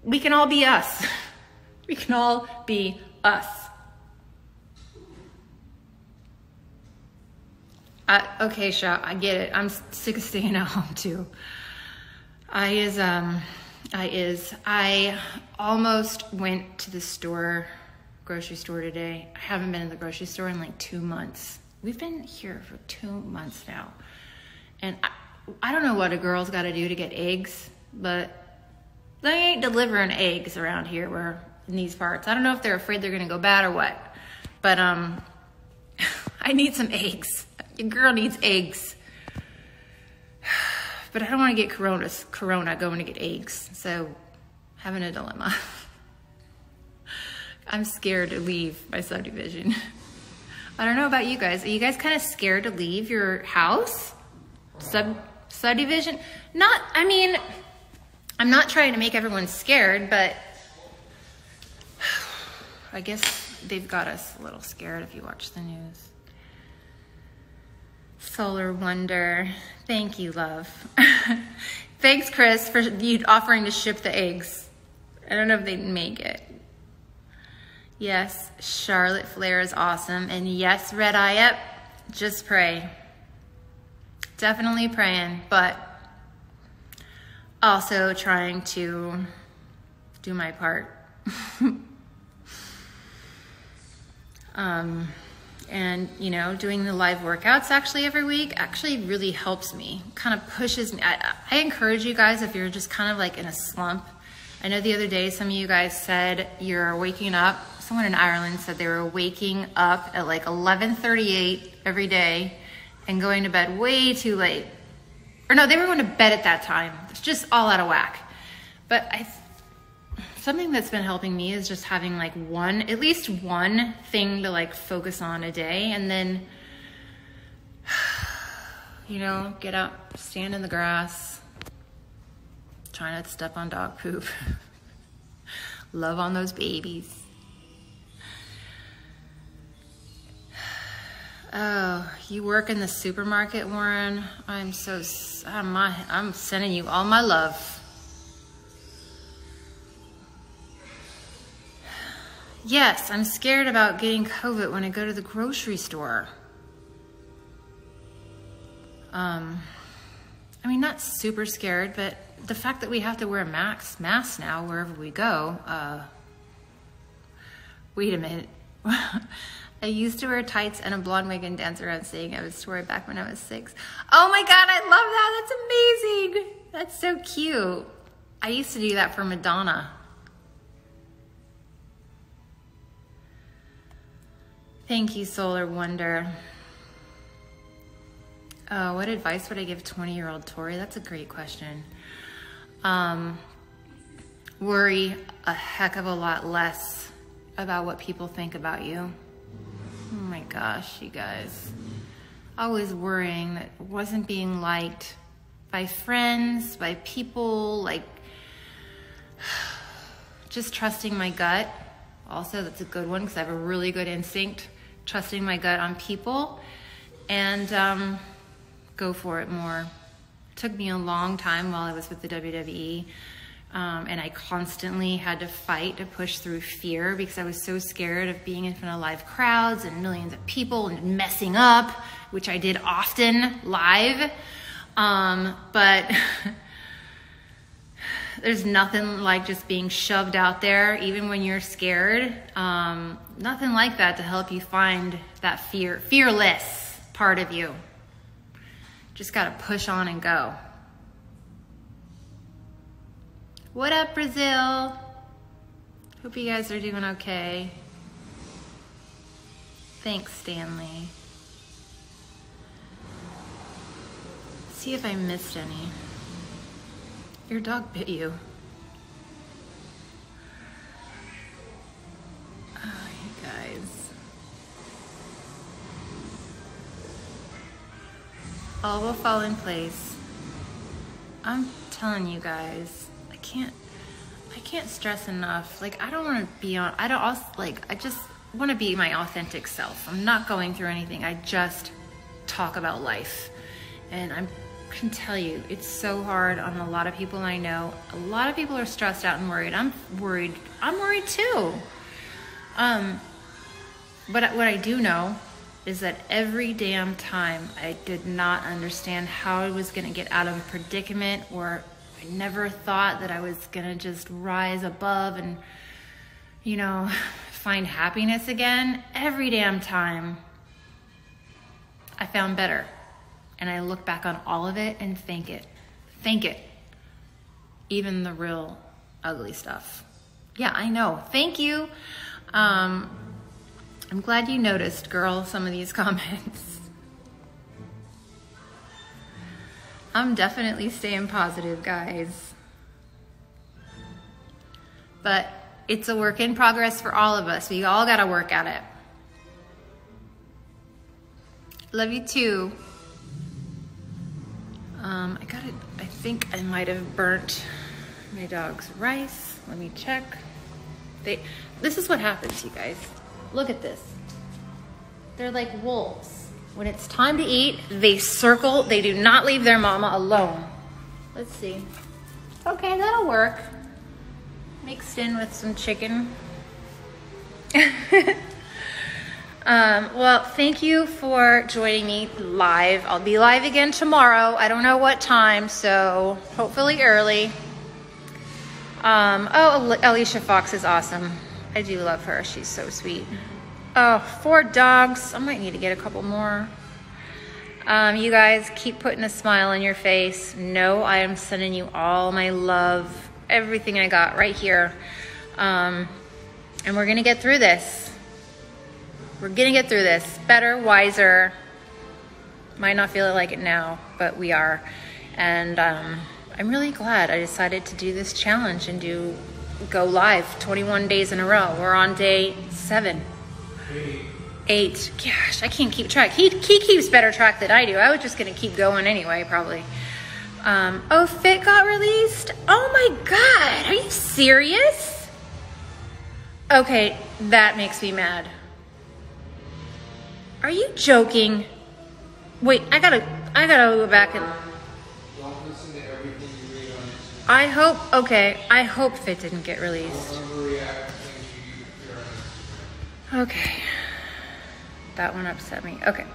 we can all be us. We can all be us. Okay, Sha, I get it. I'm sick of staying at home too. I almost went to the grocery store today. I haven't been in the grocery store in like 2 months. We've been here for 2 months now. And I don't know what a girl's got to do to get eggs, but they ain't delivering eggs around here where in these parts. I don't know if they're afraid they're going to go bad or what, but I need some eggs. Your girl needs eggs. But I don't want to get corona going to get eggs. So having a dilemma. I'm scared to leave my subdivision. I don't know about you guys. Are you guys kind of scared to leave your house? Subdivision? I mean, I'm not trying to make everyone scared, but I guess they've got us a little scared if you watch the news. Solar Wonder, thank you, love. Thanks, Chris, for you offering to ship the eggs. I don't know if they'd make it. Yes, Charlotte Flair is awesome. And yes, Red Eye, yep, just pray. Definitely praying, but also trying to do my part. And, you know, doing the live workouts actually every week actually really helps me, kind of pushes me. I encourage you guys, if you're just kind of like in a slump. I know the other day some of you guys said you're waking up. Someone in Ireland said they were waking up at like 11:38 every day and going to bed way too late. Or no, they were going to bed at that time. It's just all out of whack. But something that's been helping me is just having like at least one thing to like focus on a day, and then, you know, get up, stand in the grass, try not to step on dog poop, love on those babies. Oh, you work in the supermarket, Warren? I'm sending you all my love. Yes, I'm scared about getting COVID when I go to the grocery store. I mean, not super scared, but the fact that we have to wear masks now wherever we go. Wait a minute. I used to wear tights and a blonde wig and dance around saying I was Torrie back when I was 6. Oh my God, I love that. That's amazing. That's so cute. I used to do that for Madonna. Thank you, Solar Wonder. Oh, what advice would I give 20-year-old Torrie? That's a great question. Worry a heck of a lot less about what people think about you. Oh my gosh, you guys. Always worrying that it wasn't being liked by friends, by people, like just trusting my gut. Also, that's a good one because I have a really good instinct. Trusting my gut on people and go for it more. It took me a long time while I was with the WWE, and I constantly had to fight to push through fear because I was so scared of being in front of live crowds and millions of people and messing up, which I did often live. But there's nothing like just being shoved out there, even when you're scared. Nothing like that to help you find that fearless part of you. Just gotta push on and go. What up, Brazil? Hope you guys are doing okay. Thanks, Stanley. See if I missed any. Your dog bit you. Oh, you guys. All will fall in place. I'm telling you guys, I can't stress enough. Like, I don't want to be on, I just want to be my authentic self. I'm not going through anything. I just talk about life. And I can tell you, it's so hard on a lot of people I know. A lot of people are stressed out and worried. I'm worried too. But what I do know is that every damn time I did not understand how I was going to get out of a predicament, or I never thought that I was going to just rise above and, you know, find happiness again. Every damn time I found better. And I look back on all of it and thank it. Thank it. Even the real ugly stuff. Yeah, I know. Thank you. I'm glad you noticed, girl, some of these comments. I'm definitely staying positive, guys. But it's a work in progress for all of us. We all gotta work at it. Love you too. I think I might have burnt my dog's rice. Let me check. This is what happens, you guys. Look at this. They're like wolves. When it's time to eat, they circle. They do not leave their mama alone. Let's see. Okay, that'll work. Mixed in with some chicken. Well, thank you for joining me live. I'll be live again tomorrow. I don't know what time, so hopefully early. Oh, Alicia Fox is awesome. I do love her. She's so sweet. Oh, 4 dogs. I might need to get a couple more. You guys keep putting a smile on your face. Know I am sending you all my love, everything I got right here. And we're going to get through this. We're gonna get through this. Better, wiser. Might not feel like it now, but we are. And I'm really glad I decided to do this challenge and go live 21 days in a row. We're on day 7. 8. Gosh, I can't keep track. He keeps better track than I do. I was just gonna keep going anyway, probably. Oh, Fit got released? Oh my God, are you serious? Okay, that makes me mad. Are you joking? Wait, I gotta go back and... Don't listen to everything you read on Instagram. I hope Fit didn't get released. Don't overreact to things you Okay. That one upset me. Okay.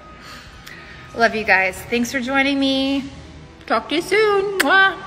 Love you guys. Thanks for joining me. Talk to you soon. Mwah.